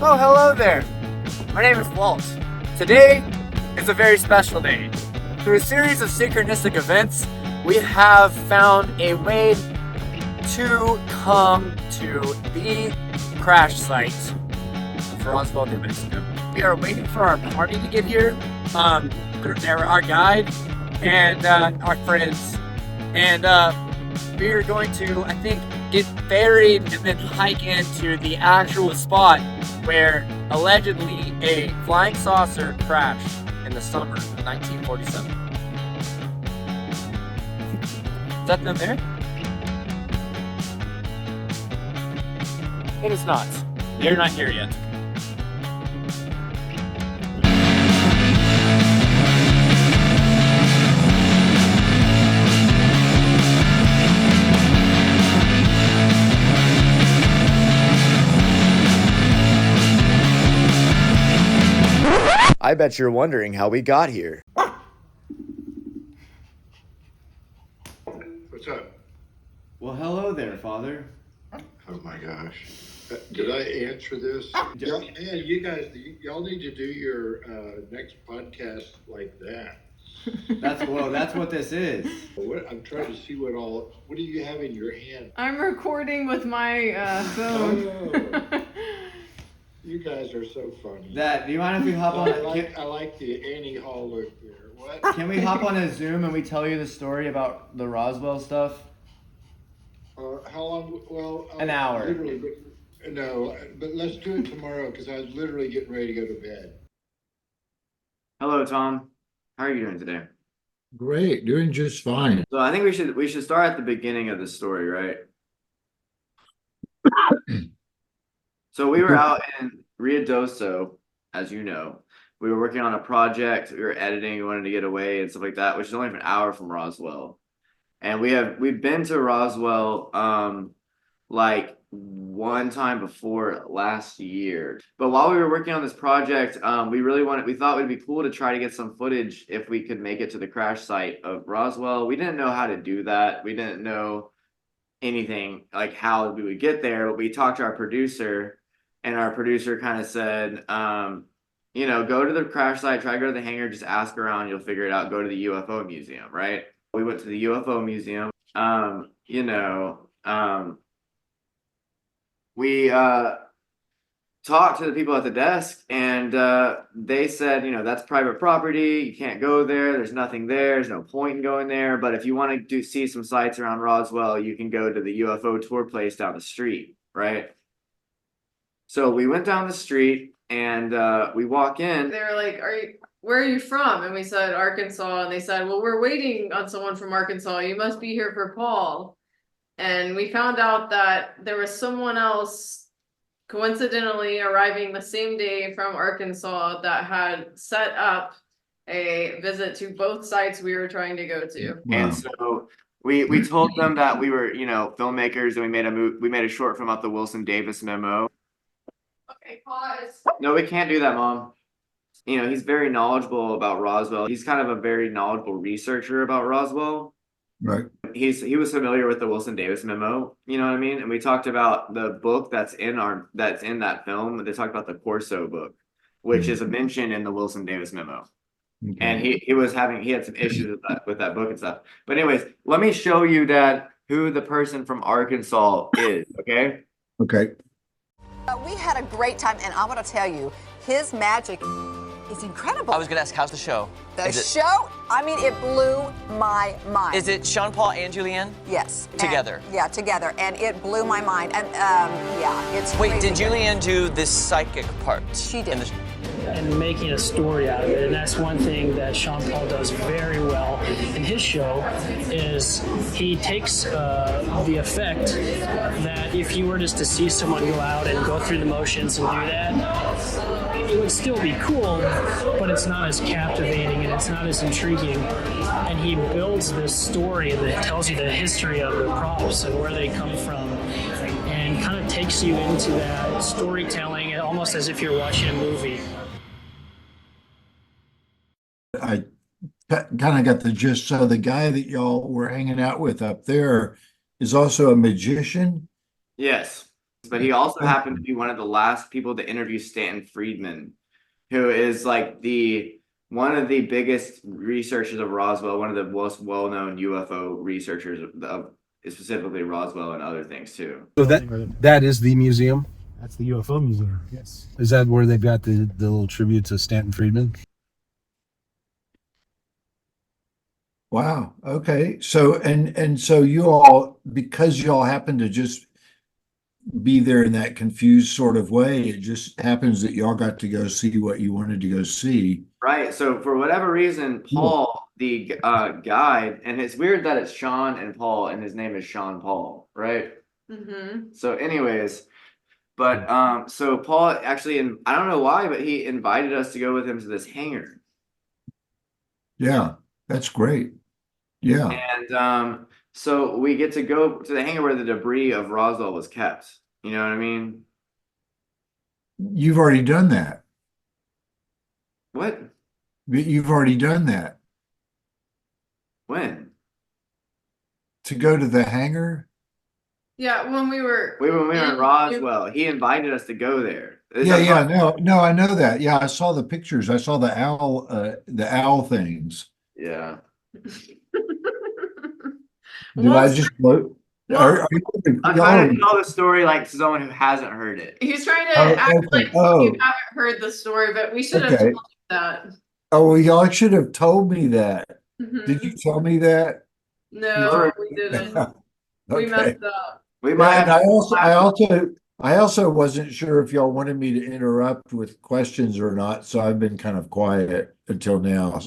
Oh, hello there. My name is Walt. Today is a very special day. Through a series of synchronistic events, we have found a way to come to the crash site of Roswell, New Mexico. We are waiting for our party to get here. Our guide and our friends. And we are going to, I think, get ferried and then hike into the actual spot where allegedly a flying saucer crashed in the summer of 1947. Is that them there? It is not. They're not here yet. I bet you're wondering how we got here. What's up? Well, hello there, Father. Oh my gosh. Did I answer this? Y'all, man, you guys, y'all need to do your next podcast like that. That's what this is. I'm trying to see what do you have in your hand? I'm recording with my phone. Oh, you guys are so funny. Do you mind if we hop on? I like the Annie Hall look there. What? Can we hop on a Zoom and we tell you the story about the Roswell stuff? How long? Well, an hour. Literally, but let's do it tomorrow because I was literally getting ready to go to bed. Hello, Tom. How are you doing today? Great, doing just fine. So I think we should start at the beginning of the story, right? So we were out in Ruidoso, as you know. We were working on a project. We were editing. We wanted to get away and stuff like that, which is only an hour from Roswell. And we've been to Roswell like one time before last year. But while we were working on this project, we thought it would be cool to try to get some footage if we could make it to the crash site of Roswell. We didn't know how to do that. We didn't know anything like how we would get there, but we talked to our producer, and our producer kind of said, go to the crash site, try to go to the hangar, just ask around, you'll figure it out, go to the UFO museum, right? We went to the UFO museum. We talked to the people at the desk, and they said, that's private property. You can't go there. There's nothing there. There's no point in going there. But if you want to see some sights around Roswell, you can go to the UFO tour place down the street, right? So we went down the street, and we walk in. They were like, where are you from? And we said, Arkansas. And they said, well, we're waiting on someone from Arkansas. You must be here for Paul. And we found out that there was someone else coincidentally arriving the same day from Arkansas that had set up a visit to both sites we were trying to go to. Wow. And so we told them that we were, filmmakers, and we made a short film about the Wilson Davis memo. Okay, pause. No, we can't do that, Mom. He's very knowledgeable about Roswell. He's kind of a very knowledgeable researcher about Roswell. Right. He was familiar with the Wilson Davis memo, you know what I mean? And we talked about the book that's in that film. They talked about the Corso book, which is a mention in the Wilson Davis memo. Okay. And he had some issues with that book and stuff. But anyways, let me show you, Dad, who the person from Arkansas is, okay? Okay. We had a great time, and I want to tell you, his magic is incredible. I was going to ask, how's the show? The show, it blew my mind. Is it Sean Paul and Julianne? Yes. Together? Together, and it blew my mind. And it's Wait, crazy did Julianne do this psychic part? She did. And making a story out of it. And that's one thing that Sean Paul does very well in his show is he takes the effect that if you were just to see someone go out and go through the motions and do that, it would still be cool, but it's not as captivating and it's not as intriguing. And he builds this story that tells you the history of the props and where they come from, and kind of takes you into that storytelling almost as if you're watching a movie. I kind of got the gist. So the guy that y'all were hanging out with up there is also a magician? Yes. But he also happened to be one of the last people to interview Stanton Friedman, who is like one of the biggest researchers of Roswell, one of the most well-known UFO researchers of specifically Roswell and other things too. So that is the museum? That's the UFO museum, yes. Is that where they've got the little tribute to Stanton Friedman? Wow. Okay. So and so you all, because you all happen to just be there in that confused sort of way, it just happens that y'all got to go see what you wanted to go see. Right. So for whatever reason, Paul, the guide, and it's weird that it's Sean and Paul, and his name is Sean Paul, right? Mm-hmm. So, anyways, but so Paul actually, and I don't know why, but he invited us to go with him to this hangar. Yeah, that's great. Yeah. And so we get to go to the hangar where the debris of Roswell was kept. You know what I mean? You've already done that. What? You've already done that. When? To go to the hangar? Yeah, when we were in Roswell, he invited us to go there. No, I know that. Yeah, I saw the pictures. I saw the owl things. Yeah. Did I just look? I'm trying to tell the story like to someone who hasn't heard it. He's trying to act like you haven't heard the story, but we should have told you that. Oh, well, y'all should have told me that. Mm-hmm. Did you tell me that? No, we didn't. Okay. We messed up. I also wasn't sure if y'all wanted me to interrupt with questions or not, so I've been kind of quiet until now,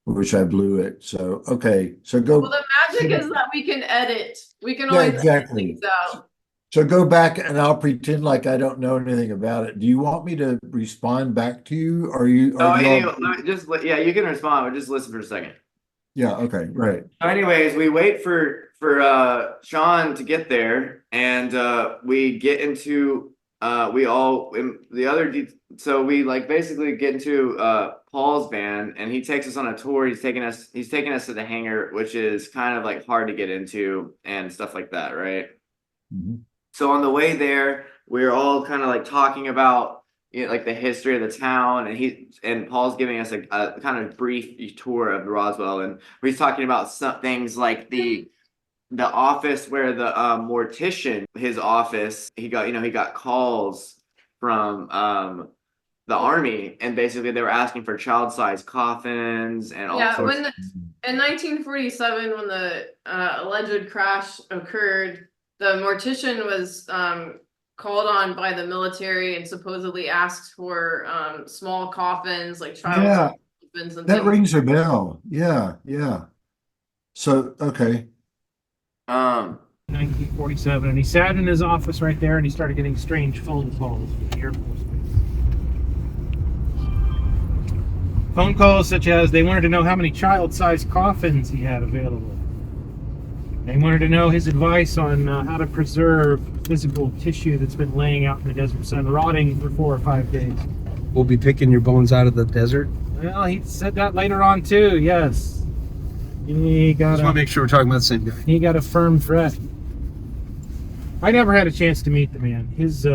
which I blew it. So, okay. So go. Well, the magic is that we can edit. We can Yeah, always exactly. edit things out. So go back and I'll pretend like I don't know anything about it. Do you want me to respond back to you? Or you? Oh, anyway, you can respond, but just listen for a second. Yeah. Okay. Right. So anyways, we wait for Sean to get there, and we get into so we like basically get into Paul's van, and he takes us on a tour. He's taking us to the hangar, which is kind of like hard to get into and stuff like that, right? Mm-hmm. So on the way there, we were all kind of like talking about like the history of the town, and Paul's giving us a kind of brief tour of Roswell, and he's talking about some things like the office where the mortician, his office, he got calls from the army, and basically they were asking for child-sized coffins and all sorts. In 1947, when the alleged crash occurred, the mortician was called on by the military and supposedly asked for small coffins, like child coffins and that things. rings a bell. Yeah. So, okay. 1947, and he sat in his office right there, and he started getting strange phone calls from the Air Force Base. Phone calls such as they wanted to know how many child-sized coffins he had available. They wanted to know his advice on how to preserve physical tissue that's been laying out in the desert sun, rotting for 4 or 5 days. We'll be picking your bones out of the desert? Well, he said that later on too, yes. Just want to make sure we're talking about the same guy. He got a firm threat. I never had a chance to meet the man. His,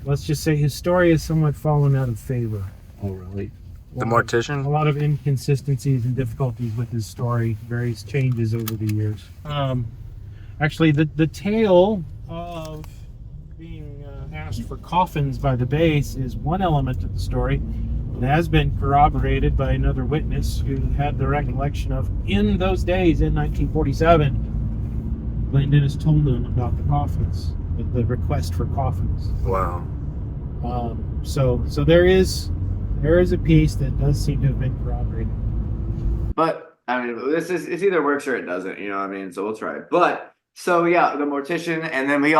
let's just say his story has somewhat fallen out of favor. Oh, really? The mortician? A lot of inconsistencies and difficulties with his story, various changes over the years. Actually, the tale of being asked for coffins by the base is one element of the story. It has been corroborated by another witness who had the recollection of, in those days, in 1947, Glenn Dennis told them about the coffins, the request for coffins. Wow. So there is a piece that does seem to have been corroborated. But I mean, it's either works or it doesn't, you know what I mean? So we'll try it. But so yeah, the mortician, and then we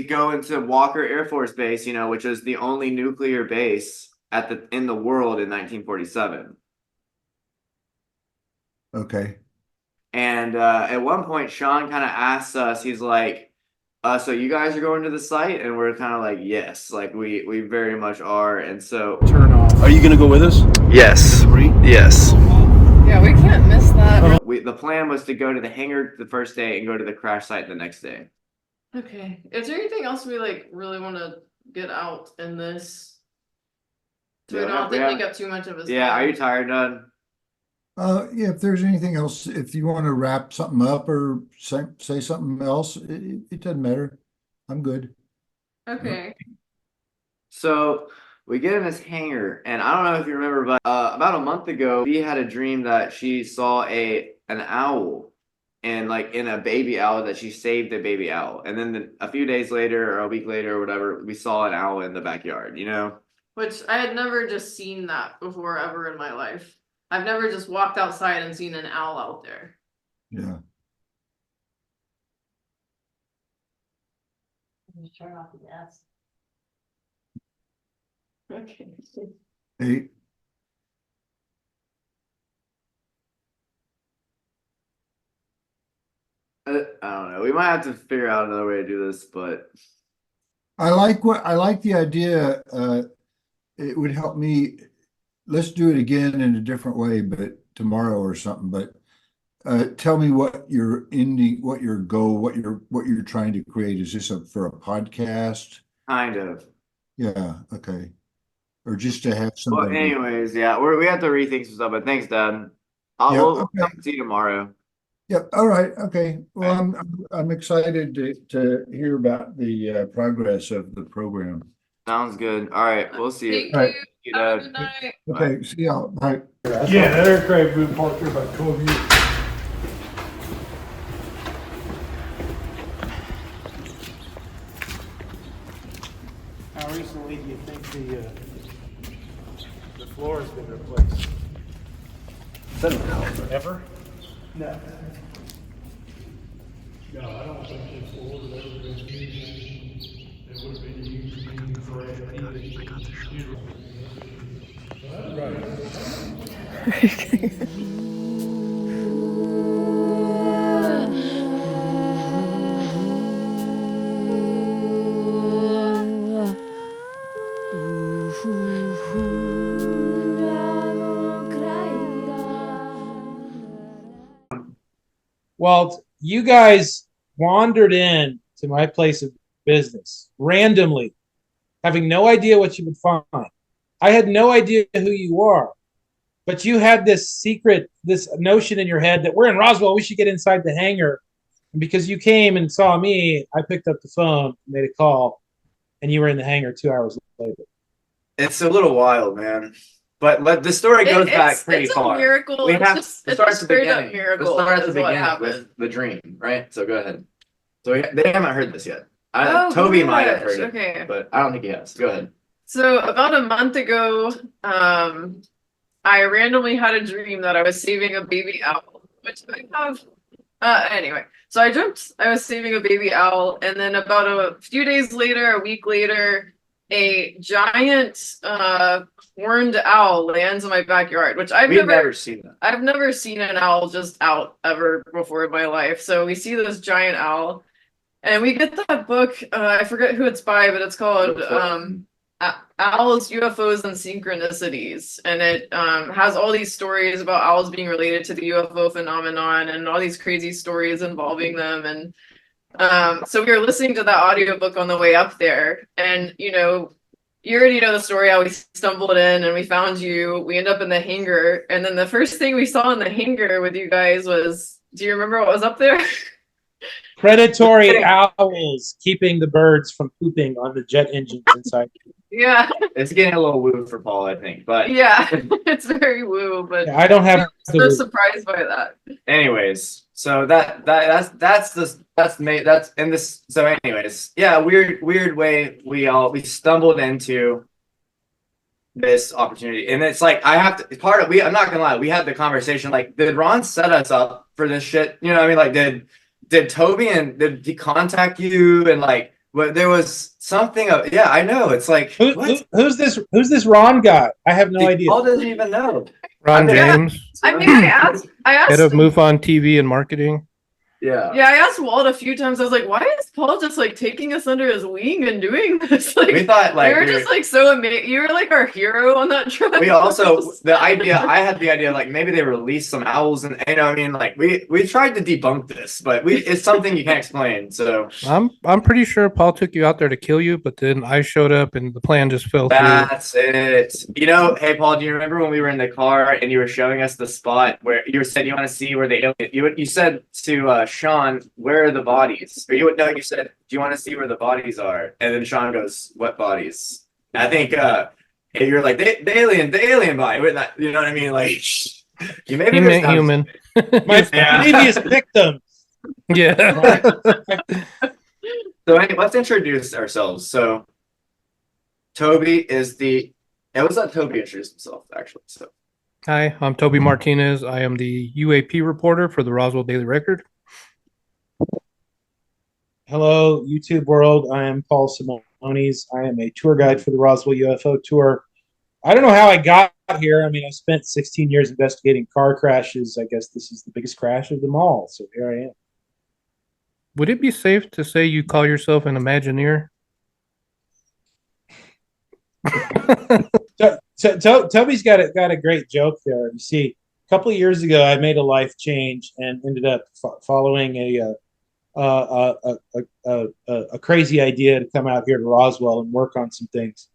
go into Walker Air Force Base, which is the only nuclear base in the world in 1947. Okay. And at one point, Sean kind of asks us, he's like, so you guys are going to the site? And we're kind of like, yes, like we very much are. And so turn off. Are you going to go with us? Yes. Yes. Yeah, we can't miss that. The plan was to go to the hangar the first day and go to the crash site the next day. Okay. Is there anything else we like really want to get out in this? So we don't take up too much of his time. Yeah, are you tired, Doug? Yeah, if there's anything else, if you want to wrap something up or say something else, it doesn't matter. I'm good. Okay. So we get in this hangar, and I don't know if you remember, but about a month ago, we had a dream that she saw an owl, and like in a baby owl, that she saved a baby owl, and then a few days later or a week later or whatever, we saw an owl in the backyard. You know, Which I had never just seen that before ever in my life. I've never just walked outside and seen an owl out there. Yeah. Turn off the gas. Okay. Hey, I don't know. We might have to figure out another way to do this, but I like the idea. It would help me. Let's do it again in a different way, but tomorrow or something. But tell me what your goal, what you're trying to create. Is this for a podcast? kind of. Yeah. Okay. Or just to have Well, somebody. anyways, yeah, we have to rethink some stuff. But thanks, Dad. Yeah, We'll okay. see you tomorrow. Yep. All right. Okay. Well, I'm excited to hear about the progress of the program. Sounds good. All right, we'll see you. Thank All right. you. Thank you, Have a Dad. good night. Okay. See y'all. Bye. Yeah, that aircraft been parked there about 12 years. How recently do you think the floor has been replaced? Ever? No. No, I don't think the floor has ever been used. It would have been used for Walt, you guys wandered in to my place of business randomly, having no idea what you would find. I had no idea who you are, but you had this notion in your head that we're in Roswell, we should get inside the hangar. And because you came and saw me, I picked up the phone, made a call, and you were in the hangar 2 hours later. It's a little wild, man. But the story goes back pretty far. It's a miracle. We have It's to start a at the straight up beginning. miracle. Let's start at the is what beginning with happened. the dream, right? So go ahead. So they haven't heard this yet. Oh, Toby might have gosh, heard it, okay. but I don't think he has. Go ahead. So about a month ago, I randomly had a dream that I was saving a baby owl, which I have. Anyway, so I dreamt I was saving a baby owl, and then about a few days later, a week later, a giant horned owl lands in my backyard, which We've never seen that. I've never seen an owl just out ever before in my life. So we see this giant owl, and we get that book. I forget who it's by, but it's called Owls, UFOs, and Synchronicities, and it has all these stories about owls being related to the UFO phenomenon and all these crazy stories involving them. And so we were listening to that audiobook on the way up there, and you already know the story how we stumbled in and we found you. We end up in the hangar, and then the first thing we saw in the hangar with you guys was, do you remember what was up there? Predatory owls keeping the birds from pooping on the jet engines inside. Yeah. It's getting a little woo for Paul, I think. But yeah, it's very woo, but Yeah, I don't have I'm so surprised by that. anyways, so that's in this. So anyways, yeah, weird way we stumbled into this opportunity, and it's like I have to part of I'm not gonna lie, we had the conversation like, did Ron set us up for this shit? You know what I mean? Like, did Toby and did he contact you and like? But there was something of I know. It's like who's this Ron guy? I have no idea. Paul doesn't even know. Ron James, I mean, I asked head of him. MUFON TV and marketing. Yeah. Yeah, I asked Walt a few times. I was like, "Why is Paul just like taking us under his wing and doing this?" Like, We thought like we were just like so amazed. You were like our hero on that trip. we also I had the idea like maybe they released some owls, and you know what I mean, like we tried to debunk this, but it's something you can't explain. So I'm pretty sure Paul took you out there to kill you, but then I showed up and the plan just fell through. that's it. You know, hey Paul, do you remember when we were in the car and you were showing us the spot where you said you want to see where they you said to Sean, where are the bodies? Or you said, do you want to see where the bodies are? And then Sean goes, what bodies? And I think you're like the alien body. We're not, you know what I mean? Like you maybe He meant human. My previous victim. Yeah. So anyway, let's introduce ourselves. So Toby is let's let Toby introduce himself actually. So Hi, I'm Toby Martinez. I am the UAP reporter for the Roswell Daily Record. Hello, YouTube world. I am Paul Semones. I am a tour guide for the Roswell UFO Tour. I don't know how I got here. I mean, I spent 16 years investigating car crashes. I guess this is the biggest crash of them all. So here I am. Would it be safe to say you call yourself an Imagineer? So Toby's got a great joke there. You see, a couple of years ago, I made a life change and ended up following a crazy idea to come out here to Roswell and work on some things.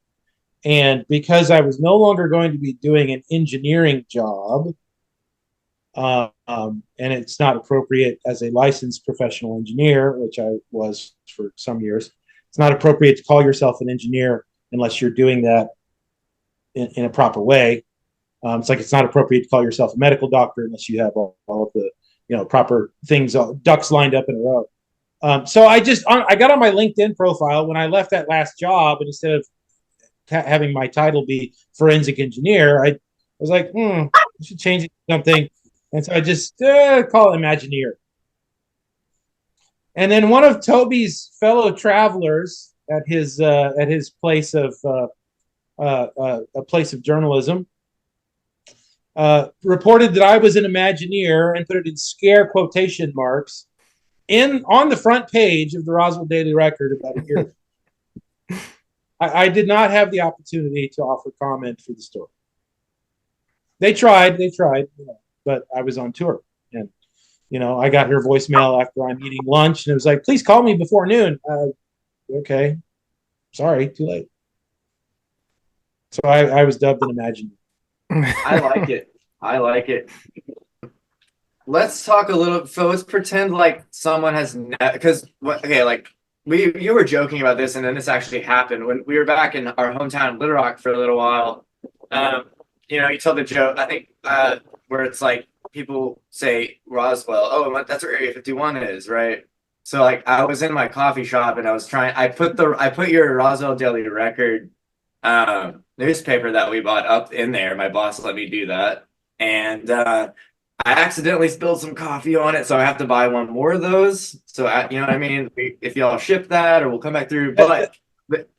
And because I was no longer going to be doing an engineering job, and it's not appropriate as a licensed professional engineer, which I was for some years, it's not appropriate to call yourself an engineer unless you're doing that in a proper way. It's like it's not appropriate to call yourself a medical doctor unless you have all of the proper things, ducks lined up in a row. So I got on my LinkedIn profile when I left that last job, and instead of having my title be forensic engineer, I was like, I should change it to something. And so I just call it Imagineer. And then one of Toby's fellow travelers at his place of a place of journalism reported that I was an Imagineer and put it in scare quotation marks on the front page of the Roswell Daily Record about a year ago. I did not have the opportunity to offer comment for the story. They tried, but I was on tour. And, I got her voicemail after I'm eating lunch, and it was like, please call me before noon. Okay. Sorry, too late. So I was dubbed an Imagineer. I like it. Let's talk a little. So let's pretend like someone has you were joking about this, and then this actually happened when we were back in our hometown, Little Rock, for a little while. You told the joke, I think, where it's like people say Roswell. Oh, that's where Area 51 is, right? So like I was in my coffee shop and I put your Roswell Daily Record newspaper that we bought up in there. My boss let me do that, and I accidentally spilled some coffee on it, so I have to buy one more of those. So you know what I mean? If y'all ship that, or we'll come back through. But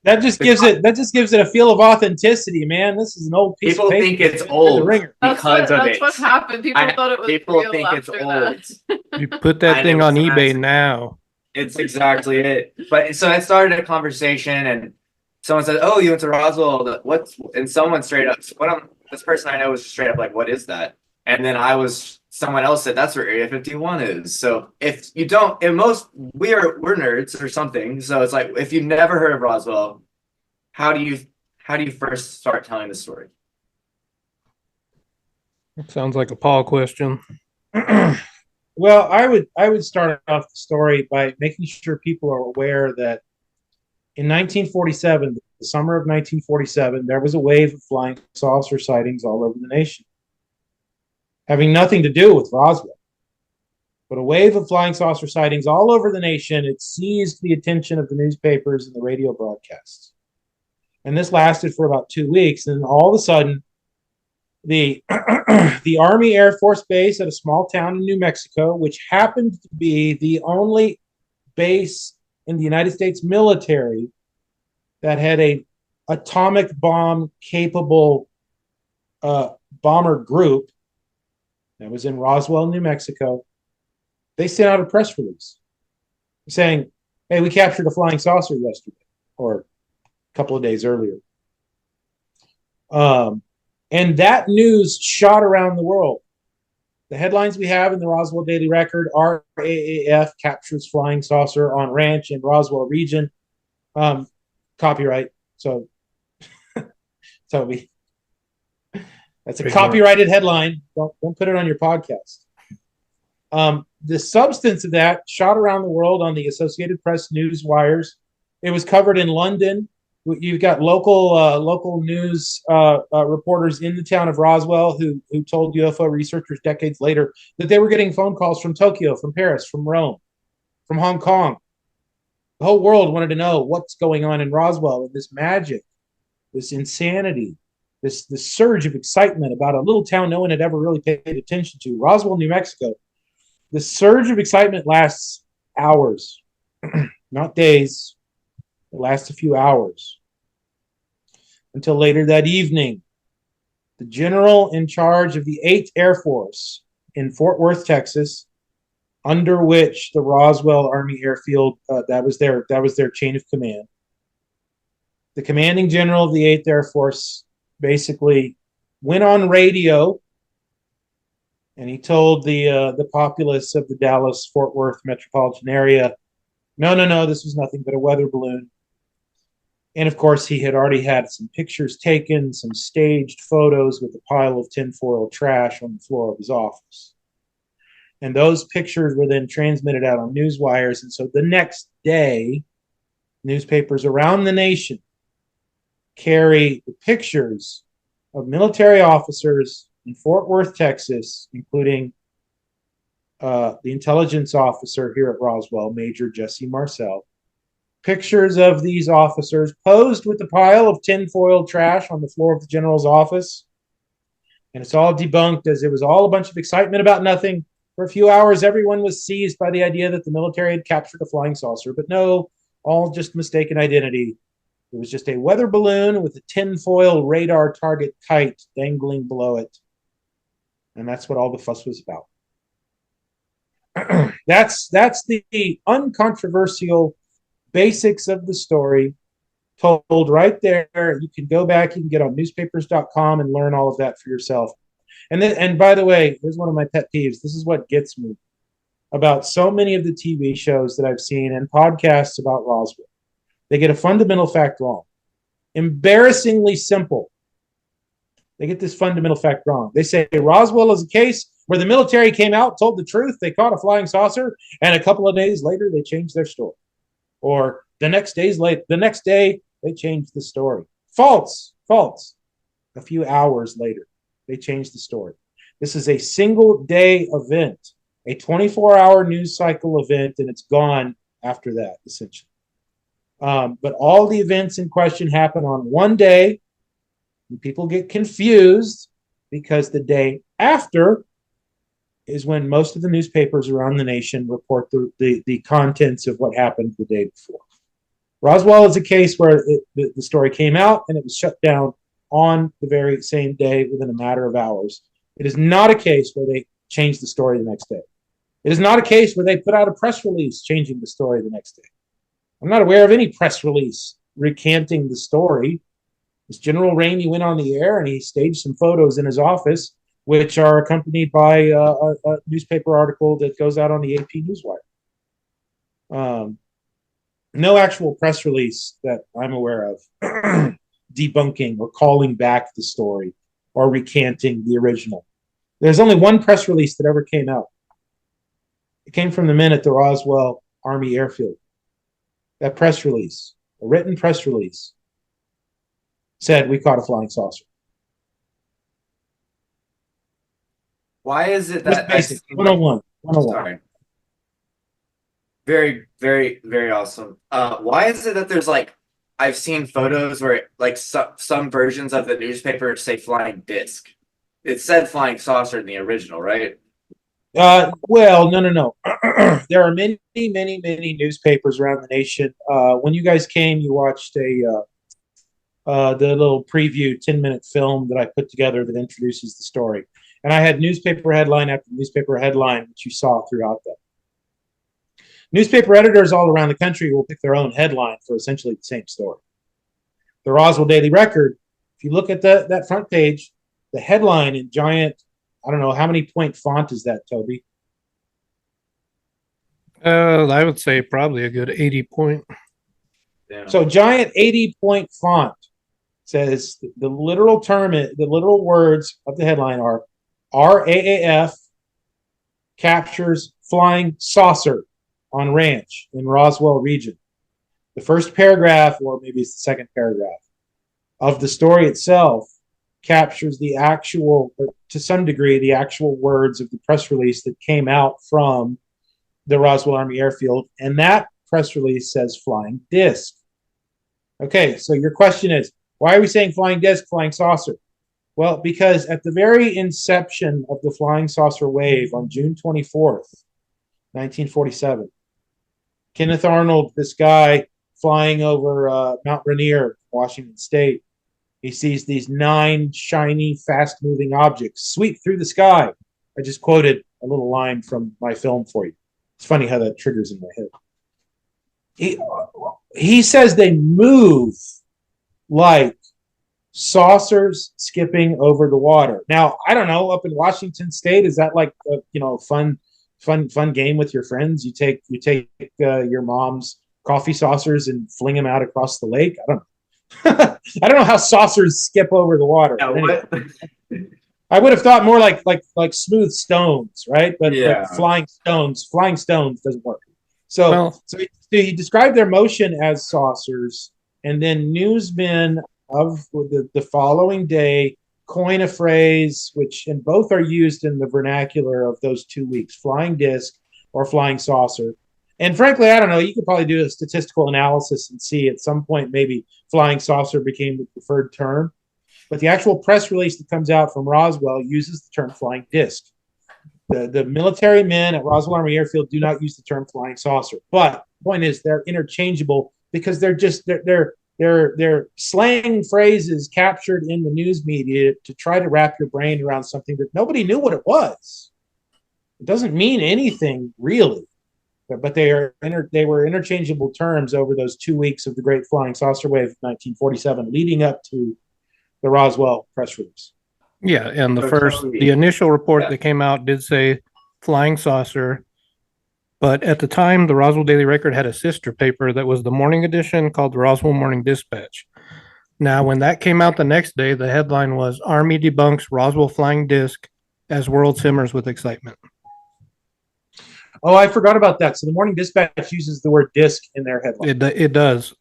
that just gives it a feel of authenticity, man. This is an old piece people of paper. think it's old because of it. That's what happened. People thought it was people real think it's after old. You put that thing on eBay now. It's exactly it. But so I started a conversation, and someone said, "Oh, you went to Roswell? And someone straight up, this person I know was straight up like, "What is that?" And then someone else said, "That's where Area 51 is." So if you don't, we're nerds or something. So it's like, if you've never heard of Roswell, how do you first start telling the story? It sounds like a Paul question. Well, I would start off the story by making sure people are aware that in 1947, the summer of 1947, there was a wave of flying saucer sightings all over the nation, having nothing to do with Roswell. But a wave of flying saucer sightings all over the nation. It seized the attention of the newspapers and the radio broadcasts. And this lasted for about 2 weeks. And all of a sudden, the Army Air Force Base at a small town in New Mexico, which happened to be the only base in the United States military that had a atomic bomb capable bomber group, that was in Roswell, New Mexico. they sent out a press release saying, hey, we captured a flying saucer yesterday or a couple of days earlier. And that news shot around the world. The headlines we have in the Roswell Daily Record: RAAF captures flying saucer on ranch in Roswell region. Copyright. So, Toby, that's a copyrighted headline. Don't put it on your podcast. The substance of that shot around the world on the Associated Press news wires. It was covered in London. You've got local news reporters in the town of Roswell who told UFO researchers decades later that they were getting phone calls from Tokyo, from Paris, from Rome, from Hong Kong. The whole world wanted to know what's going on in Roswell, and this magic, this insanity, this surge of excitement about a little town no one had ever really paid attention to, Roswell, New Mexico. The surge of excitement lasts hours, not days. It lasts a few hours until later that evening. The general in charge of the 8th Air Force in Fort Worth, Texas, under which the Roswell Army Airfield, that was their chain of command. The commanding general of the 8th Air Force basically went on radio and he told the populace of the Dallas-Fort Worth metropolitan area, no, this was nothing but a weather balloon. And of course, he had already had some pictures taken, some staged photos with a pile of tinfoil trash on the floor of his office. And those pictures were then transmitted out on news wires. And so the next day, newspapers around the nation carry the pictures of military officers in Fort Worth, Texas, including the intelligence officer here at Roswell, Major Jesse Marcel. Pictures of these officers posed with a pile of tinfoil trash on the floor of the general's office. And it's all debunked as it was all a bunch of excitement about nothing. For a few hours, everyone was seized by the idea that the military had captured a flying saucer. But no, all just mistaken identity. It was just a weather balloon with a tinfoil radar target kite dangling below it. And that's what all the fuss was about. That's the uncontroversial basics of the story told right there. You can go back, you can get on newspapers.com and learn all of that for yourself. And by the way, here's one of my pet peeves. This is what gets me about so many of the TV shows that I've seen and podcasts about Roswell. They get a fundamental fact wrong. Embarrassingly simple. They get this fundamental fact wrong. They say Roswell is a case where the military came out, told the truth, they caught a flying saucer, and a couple of days later they changed their story. Or the next day they changed the story. False. A few hours later, they changed the story. This is a single day event, a 24-hour news cycle event, and it's gone after that, essentially. But all the events in question happen on one day, and people get confused because the day after is when most of the newspapers around the nation report the contents of what happened the day before. Roswell is a case where the story came out and it was shut down on the very same day within a matter of hours. It is not a case where they changed the story the next day. It is not a case where they put out a press release changing the story the next day. I'm not aware of any press release recanting the story. This General Ramey went on the air and he staged some photos in his office, which are accompanied by a newspaper article that goes out on the AP Newswire. No actual press release that I'm aware of debunking or calling back the story or recanting the original. There's only one press release that ever came out. It came from the men at the Roswell Army Airfield. That press release, a written press release, said we caught a flying saucer. Why is it that basic 101? Sorry. Very, very, very awesome. Why is it that there's I've seen photos where some versions of the newspaper say flying disc. It said flying saucer in the original, right? Well, no. There are many newspapers around the nation. When you guys came, you watched the little preview 10-minute film that I put together that introduces the story. And I had newspaper headline after newspaper headline that you saw throughout that. Newspaper editors all around the country will pick their own headline for essentially the same story. The Roswell Daily Record, if you look at that front page, the headline in giant, I don't know, how many point font is that, Toby? I would say probably a good 80 point. Yeah. So giant 80-point font says the literal words of the headline are RAAF captures flying saucer on ranch in Roswell region. The first paragraph, or maybe it's the second paragraph, of the story itself captures the actual, to some degree, the actual words of the press release that came out from the Roswell Army Airfield, and that press release says flying disc. Okay, so your question is, why are we saying flying disc, flying saucer? Well, because at the very inception of the flying saucer wave on June 24th, 1947, Kenneth Arnold, this guy flying over Mount Rainier, Washington State, he sees these 9 shiny, fast-moving objects sweep through the sky. I just quoted a little line from my film for you. It's funny how that triggers in my head. He says they move like saucers skipping over the water. Now, I don't know, up in Washington State, is that like a fun game with your friends? You take your mom's coffee saucers and fling them out across the lake? I don't know. I don't know how saucers skip over the water. Anyway, I would have thought more like smooth stones, right? But flying stones doesn't work. So he described their motion as saucers, and then newsmen of the following day coin a phrase, and both are used in the vernacular of those 2 weeks: flying disc or flying saucer. And frankly, I don't know, you could probably do a statistical analysis and see at some point maybe flying saucer became the preferred term. But the actual press release that comes out from Roswell uses the term flying disc. The military men at Roswell Army Airfield do not use the term flying saucer. But the point is, they're interchangeable because they're slang phrases captured in the news media to try to wrap your brain around something that nobody knew what it was. It doesn't mean anything really. But they were interchangeable terms over those 2 weeks of the Great Flying Saucer Wave of 1947, leading up to the Roswell press release. Yeah, and the initial report that came out did say flying saucer, but at the time, the Roswell Daily Record had a sister paper that was the morning edition called the Roswell Morning Dispatch. Now, when that came out the next day, the headline was Army debunks Roswell flying disc as world simmers with excitement. Oh, I forgot about that. So the Morning Dispatch uses the word disc in their headline. It does.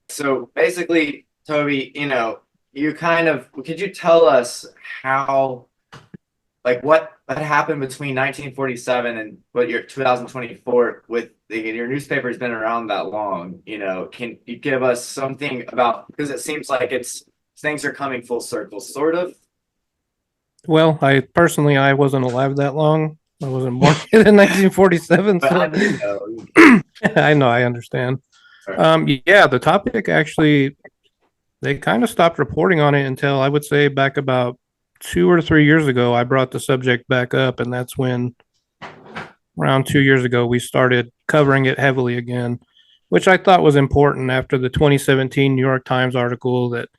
So basically, Toby, could you tell us how, like, what happened between 1947 and what your 2024 with your newspaper's been around that long? Can you give us something about, because it seems like things are coming full circle, sort of. Well, I wasn't alive that long. I wasn't born in 1947. So I know, I understand. The topic actually, they kind of stopped reporting on it until I would say back about 2 or 3 years ago. I brought the subject back up, and that's when around 2 years ago we started covering it heavily again, which I thought was important after the 2017 New York Times article that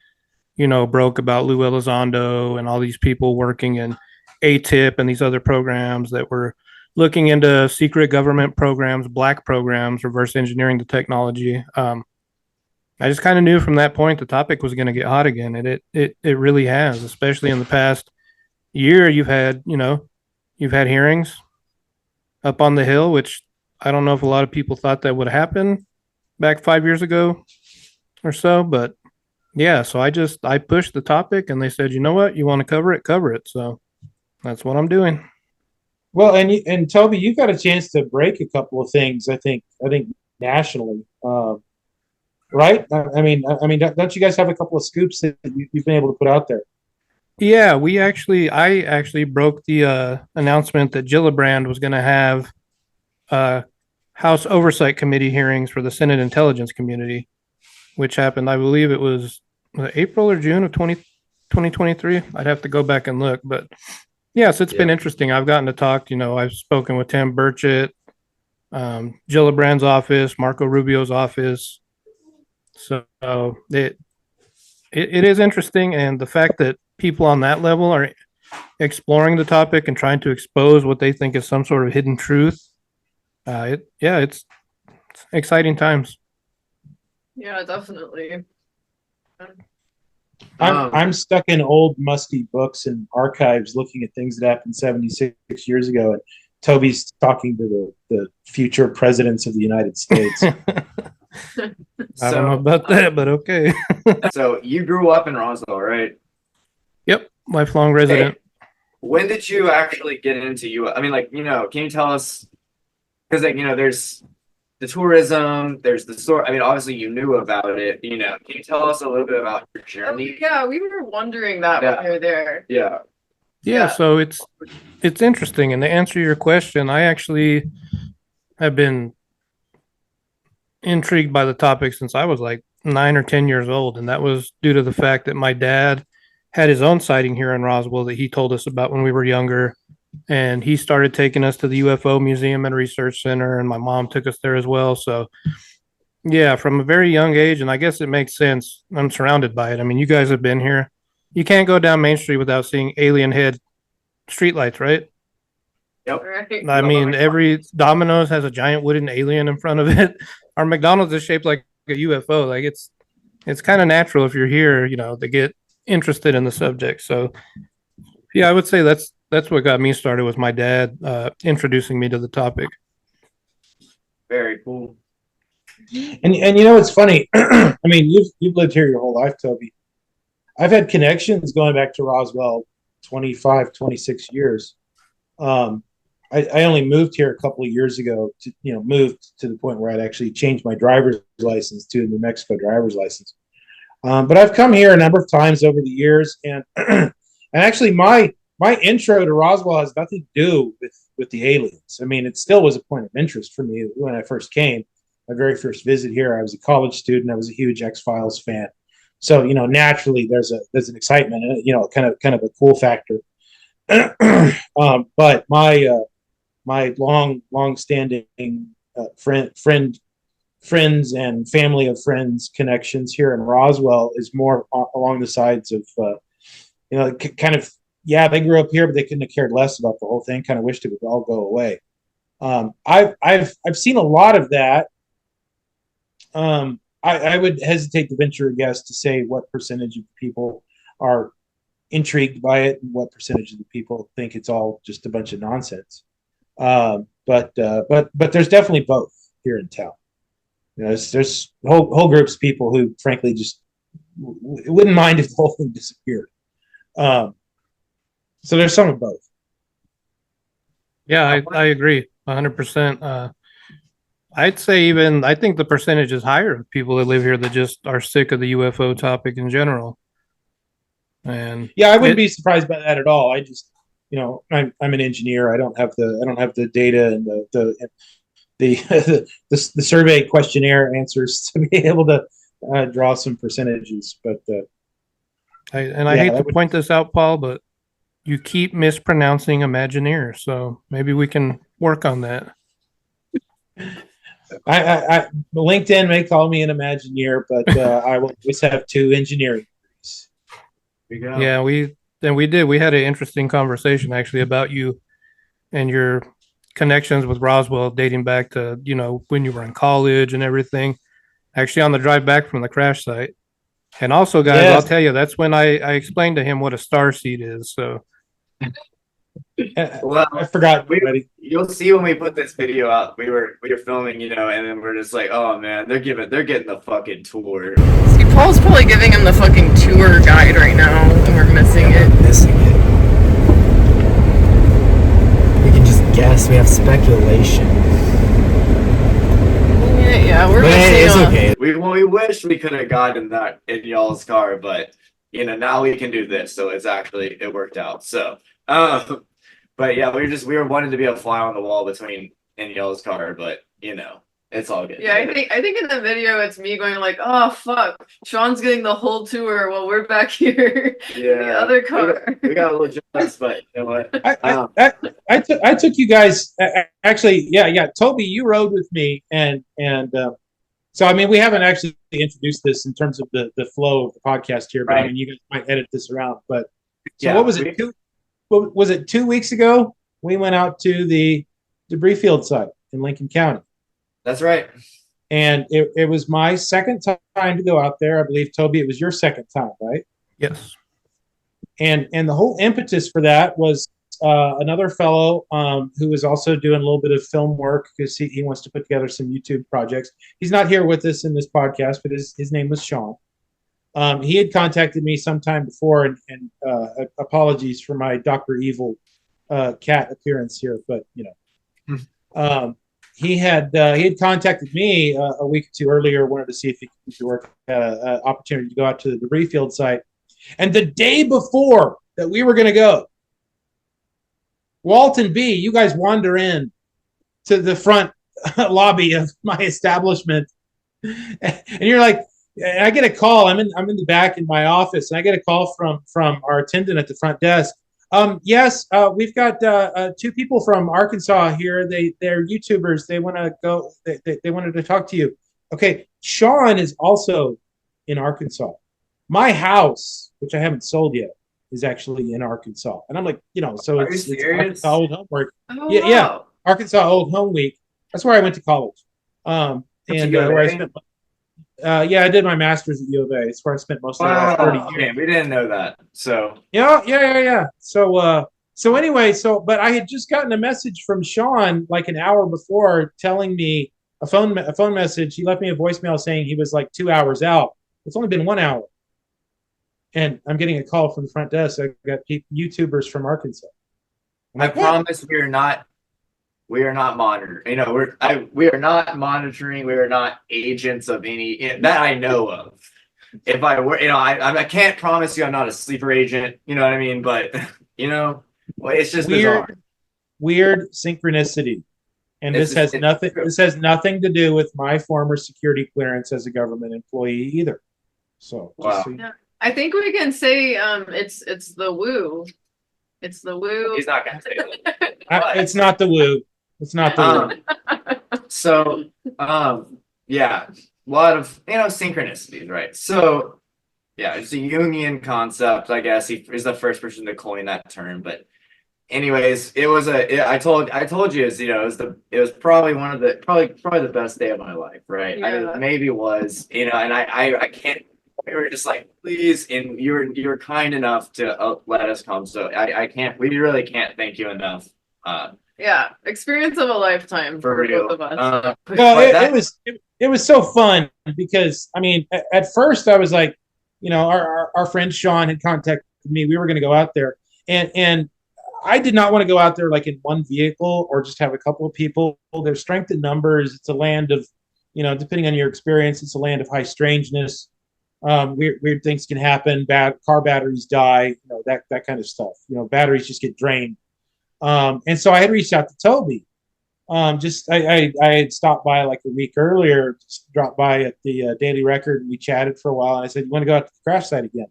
broke about Lou Elizondo and all these people working in ATIP and these other programs that were looking into secret government programs, black programs, reverse engineering the technology. I just kind of knew from that point the topic was going to get hot again, and it really has, especially in the past year. You've had hearings up on the Hill, which I don't know if a lot of people thought that would happen back 5 years ago or so, but yeah, so I pushed the topic, and they said, you know what, you want to cover it. So that's what I'm doing. Well, and Toby, you got a chance to break a couple of things, I think nationally, right? I mean, don't you guys have a couple of scoops that you've been able to put out there? Yeah, I actually broke the announcement that Gillibrand was going to have House Oversight Committee hearings for the Senate Intelligence Community, which happened, I believe it was April or June of 2023. I'd have to go back and look, but yes, it's been interesting. I've gotten to talk, I've spoken with Tim Burchett, Gillibrand's office, Marco Rubio's office. So it is interesting, and the fact that people on that level are exploring the topic and trying to expose what they think is some sort of hidden truth. It's exciting times. Yeah, definitely. I'm stuck in old musty books and archives looking at things that happened 76 years ago, and Toby's talking to the future presidents of the United States. I don't know about that, but okay. So you grew up in Roswell, right? Yep, lifelong resident. Hey, when did you actually get into I mean, like, can you tell us? Because, like, there's the tourism, there's the sort. I mean, obviously you knew about it. Can you tell us a little bit about your journey? Yeah, we were wondering that when we were there. Yeah. So it's interesting, and to answer your question, I actually have been intrigued by the topic since I was like 9 or 10 years old, and that was due to the fact that my dad had his own sighting here in Roswell that he told us about when we were younger, and he started taking us to the UFO Museum and Research Center, and my mom took us there as well. So yeah, from a very young age, and I guess it makes sense. I'm surrounded by it. I mean, you guys have been here. You can't go down Main Street without seeing alien head streetlights, right? Yep. Right. I mean, every Domino's has a giant wooden alien in front of it. Our McDonald's is shaped like a UFO. Like it's kind of natural if you're here, to get interested in the subject. So yeah, I would say that's what got me started, was my dad introducing me to the topic. Very cool. And it's funny. I mean, you've lived here your whole life, Toby. I've had connections going back to Roswell 25, 26 years. I only moved here a couple of years ago to, moved to the point where I'd actually changed my driver's license to a New Mexico driver's license. But I've come here a number of times over the years, and and actually my intro to Roswell has nothing to do with the aliens. I mean, it still was a point of interest for me when I first came. My very first visit here, I was a college student. I was a huge X-Files fan. So, naturally there's an excitement, kind of a cool factor. But my long-standing friends and family of friends connections here in Roswell is more along the sides of, kind of, they grew up here, but they couldn't have cared less about the whole thing. Kind of wished it would all go away. I've seen a lot of that. I would hesitate to venture a guess to say what percentage of people are intrigued by it and what percentage of the people think it's all just a bunch of nonsense. But there's definitely both here in town. There's whole groups of people who frankly just wouldn't mind if the whole thing disappeared. So there's some of both. Yeah, I agree 100%. I'd say I think the percentage is higher of people that live here that just are sick of the UFO topic in general. And yeah, I wouldn't be surprised by that at all. I just, I'm an engineer. I don't have the data and the survey questionnaire answers to be able to draw some percentages. But I hate to point this out, Paul, but you keep mispronouncing Imagineer, so maybe we can work on that. I LinkedIn may call me an Imagineer, but I will always have 2 engineering degrees. There you go. Yeah, we had an interesting conversation actually about you and your connections with Roswell dating back to, when you were in college and everything, actually on the drive back from the crash site. And also, guys, yes. I'll tell you, that's when I explained to him what a starseed is. So well, I forgot. You'll see when we put this video out. We were filming, and then we're just like, oh man, they're getting the fucking tour. See, Paul's probably giving him the fucking tour guide right now, and we're missing it. We can just guess. We have speculation. Yeah, we're missing. It's okay. We wish we could have gotten that in y'all's car, but now we can do this, so it worked out. So. But yeah, we were wanting to be a fly on the wall between in y'all's car, but It's all good. Yeah, I think in the video it's me going like, oh fuck, Sean's getting the whole tour while we're back here in the other car. We got a little jealous, but you know what? I took you guys actually, yeah. Toby, you rode with me, and so I mean we haven't actually introduced this in terms of the flow of the podcast here, but I mean you guys might edit this around. But so what was it? What was it? 2 weeks ago, we went out to the debris field site in Lincoln County. That's right. And it was my second time to go out there. I believe, Toby, it was your second time, right? Yes. And the whole impetus for that was another fellow who was also doing a little bit of film work because he wants to put together some YouTube projects. He's not here with us in this podcast, but his name was Sean. He had contacted me sometime before, and apologies for my Dr. Evil cat appearance here, but you know. He had contacted me a week or two earlier, wanted to see if he could work an opportunity to go out to the debris field site. And the day before that we were going to go, Walt and B, you guys wander in to the front lobby of my establishment. And you're like, and I get a call. I'm in the back in my office, and I get a call from our attendant at the front desk. Yes, we've got 2 people from Arkansas here. They're YouTubers. They want to go. They wanted to talk to you. Okay, Sean is also in Arkansas. My house, which I haven't sold yet, is actually in Arkansas. And I'm like, you know, so it's Arkansas Old Homework. Oh, Yeah, wow. Arkansas Old Home Week. That's where I went to college. And where I spent. I did my master's at U of A. It's where I spent most of the last 30 years. Man, we didn't know that. So Yeah. So anyway, but I had just gotten a message from Sean like an hour before telling me a phone message. He left me a voicemail saying he was like 2 hours out. It's only been 1 hour. And I'm getting a call from the front desk. I got YouTubers from Arkansas. I promise we are not monitoring. You know, we are not monitoring. We are not agents of any that I know of. If I were, you know, I can't promise you I'm not a sleeper agent. You know what I mean? But you know, it's just weird synchronicity. And this has nothing to do with my former security clearance as a government employee either. So wow. Yeah. I think we can say it's the woo. It's the woo. He's not gonna say that. It's not the woo. It's not the woo. So yeah, a lot of synchronicities, right? So yeah, it's a Jungian concept, I guess. He is the first person to coin that term, but anyways, I told you, it was probably one of probably the best day of my life, right? Yeah. Maybe it was, and I can't. We were just like, please, and you were kind enough to let us come. So we really can't thank you enough. Yeah, experience of a lifetime for both of us. It was so fun because I mean, at first I was like, our friend Sean had contacted me. We were going to go out there, and I did not want to go out there like in one vehicle or just have a couple of people. There's strength in numbers. It's a land of, depending on your experience, it's a land of high strangeness. Weird things can happen. Car batteries die. That kind of stuff. Batteries just get drained. And so I had reached out to Toby. I had stopped by like a week earlier, just dropped by at the Daily Record, and we chatted for a while. And I said, "You want to go out to the crash site again?"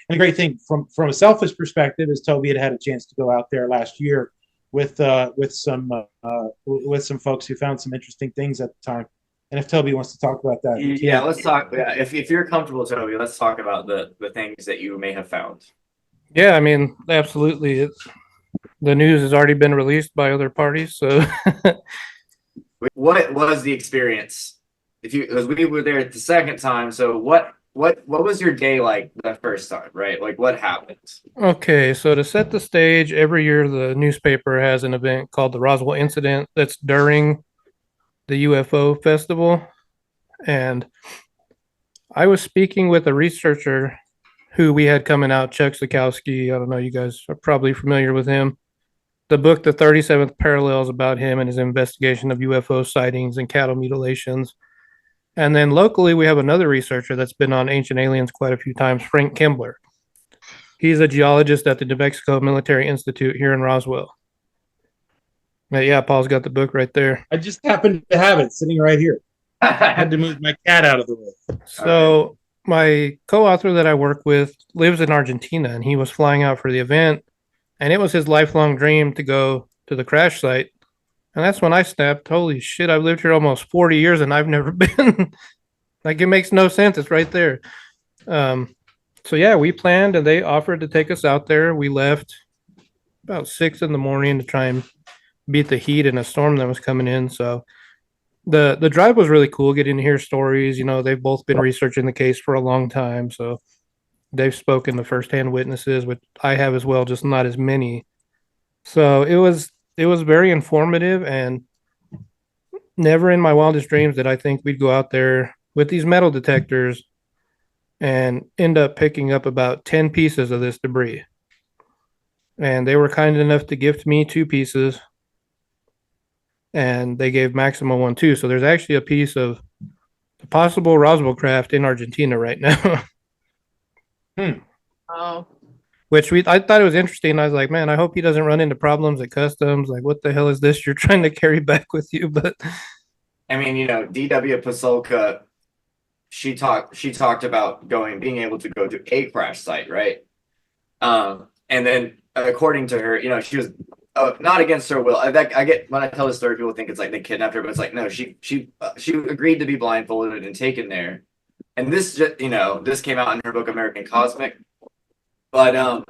And the great thing from a selfish perspective is Toby had a chance to go out there last year with some folks who found some interesting things at the time. And if Toby wants to talk about that, yeah, let's talk. Yeah, if you're comfortable, Toby, let's talk about the things that you may have found. Yeah, I mean, absolutely. The news has already been released by other parties, so. What was the experience? Because we were there the second time, so what was your day like the first time, right? Like what happened? Okay, so to set the stage, every year the newspaper has an event called the Roswell Incident that's during the UFO Festival. And I was speaking with a researcher who we had coming out, Chuck Zukowski. I don't know, you guys are probably familiar with him. The book, The 37th Parallel, is about him and his investigation of UFO sightings and cattle mutilations. And then locally, we have another researcher that's been on Ancient Aliens quite a few times, Frank Kimbler. He's a geologist at the New Mexico Military Institute here in Roswell. Yeah, Paul's got the book right there. I just happened to have it sitting right here. I had to move my cat out of the way. So my co-author that I work with lives in Argentina, and he was flying out for the event, and it was his lifelong dream to go to the crash site. And that's when I snapped, holy shit, I've lived here almost 40 years and I've never been. Like, it makes no sense. It's right there. So yeah, we planned and they offered to take us out there. We left about 6 in the morning to try and beat the heat in a storm that was coming in. So the drive was really cool, getting to hear stories. You know, they've both been researching the case for a long time. So they've spoken to firsthand witnesses, which I have as well, just not as many. So it was very informative, and never in my wildest dreams did I think we'd go out there with these metal detectors and end up picking up about 10 pieces of this debris. And they were kind enough to gift me 2 pieces, and they gave Maxima one too. So there's actually a piece of the possible Roswell craft in Argentina right now. Oh. Which I thought it was interesting. I was like, man, I hope he doesn't run into problems at customs. Like, what the hell is this you're trying to carry back with you? But I mean, you know, DW Pasolka, she talked about being able to go to a crash site, right? And then according to her, you know, she was not against her will. I get, when I tell the story, people think it's like they kidnapped her, but it's like, no, she agreed to be blindfolded and taken there. And this just, you know, this came out in her book American Cosmic. But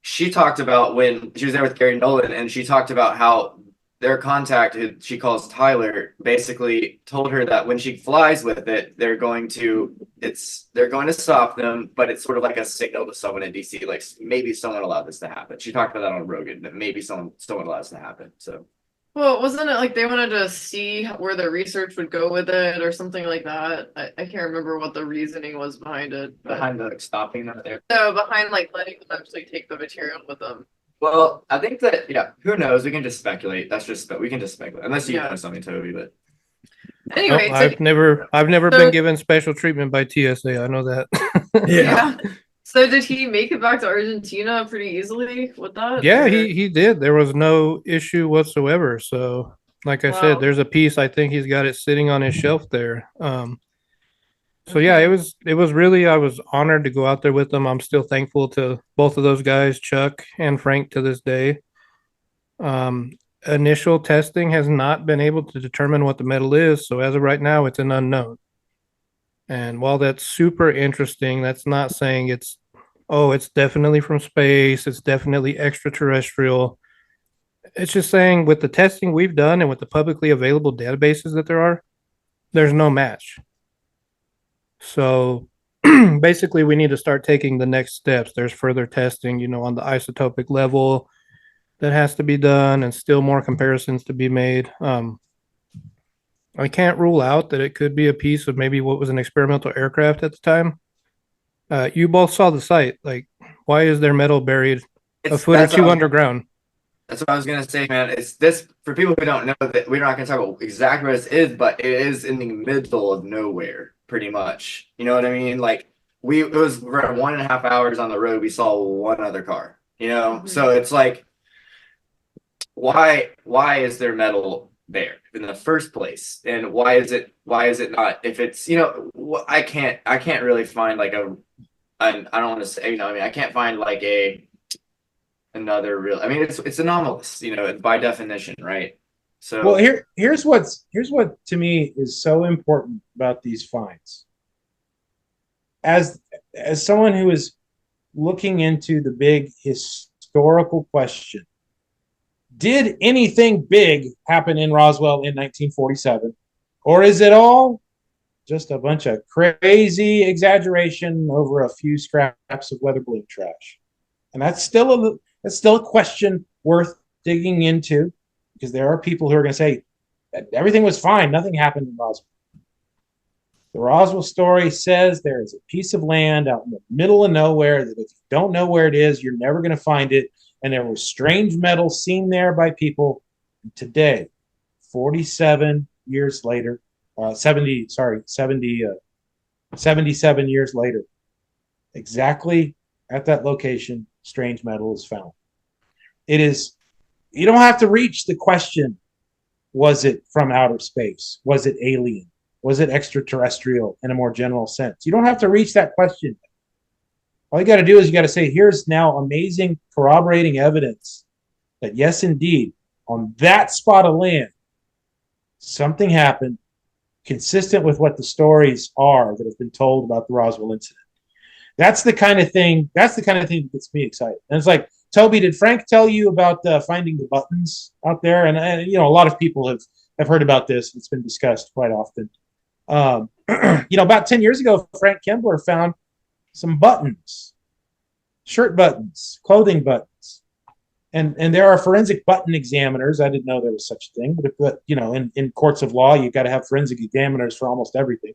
she talked about when she was there with Gary Nolan, and she talked about how their contact, who she calls Tyler, basically told her that when she flies with it, they're going to stop them, but it's sort of like a signal to someone in DC, like maybe someone allowed this to happen. She talked about that on Rogan, that maybe someone allowed this to happen. So. Well, wasn't it like they wanted to see where the research would go with it or something like that? I can't remember what the reasoning was behind it. Behind the stopping them there? No, behind like letting them actually take the material with them. Well, I think that, yeah, who knows? We can just speculate. We can just speculate. Unless you know something, Toby, but. Anyway, no, I've never been given special treatment by TSA. I know that. Yeah. So did he make it back to Argentina pretty easily with that? Yeah, he did. There was no issue whatsoever. So, like I said, there's a piece. I think he's got it sitting on his shelf there. So yeah, it was really, I was honored to go out there with them. I'm still thankful to both of those guys, Chuck and Frank, to this day. Initial testing has not been able to determine what the metal is. So as of right now, it's an unknown. And while that's super interesting, that's not saying it's definitely from space. It's definitely extraterrestrial. It's just saying with the testing we've done and with the publicly available databases that there's no match. So basically we need to start taking the next steps. There's further testing, you know, on the isotopic level that has to be done, and still more comparisons to be made. I can't rule out that it could be a piece of maybe what was an experimental aircraft at the time. You both saw the site. Like, why is there metal buried a foot or two underground? That's what I was gonna say, man. It's this, for people who don't know, that we're not gonna talk about exactly what this is, but it is in the middle of nowhere, pretty much. You know what I mean? Like we're 1.5 hours on the road. We saw one other car. You know, so it's like, why is there metal there in the first place, and why is it not? If it's, you know, I can't really find like I don't want to say, you know, I mean, I can't find like another real, I mean, it's anomalous, you know, by definition, right? So well, here's what to me is so important about these finds. As someone who is looking into the big historical question, did anything big happen in Roswell in 1947? Or is it all just a bunch of crazy exaggeration over a few scraps of weather balloon trash? And that's still a question worth digging into, because there are people who are going to say that everything was fine, nothing happened in Roswell. The Roswell story says there is a piece of land out in the middle of nowhere that if you don't know where it is, you're never going to find it. And there was strange metal seen there by people. And today, 47 years later, 77 years later, exactly at that location, strange metal is found. It is, you don't have to reach the question, was it from outer space? Was it alien? Was it extraterrestrial in a more general sense? You don't have to reach that question. All you got to do is you got to say, here's now amazing corroborating evidence that yes, indeed, on that spot of land, something happened consistent with what the stories are that have been told about the Roswell incident. That's the kind of thing that gets me excited. And it's like, Toby, did Frank tell you about finding the buttons out there? And you know, a lot of people have heard about this. It's been discussed quite often. You know, about 10 years ago, Frank Kembler found some buttons, shirt buttons, clothing buttons. And there are forensic button examiners. I didn't know there was such a thing, but you know, in courts of law, you've got to have forensic examiners for almost everything.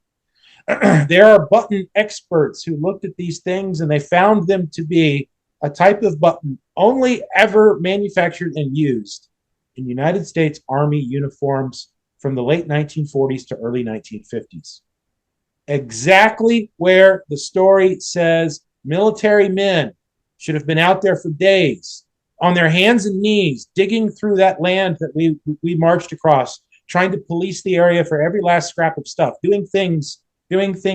There are button experts who looked at these things and they found them to be a type of button only ever manufactured and used in United States Army uniforms from the late 1940s to early 1950s. Exactly where the story says military men should have been out there for days, on their hands and knees, digging through that land that we marched across, trying to police the area for every last scrap of stuff, doing things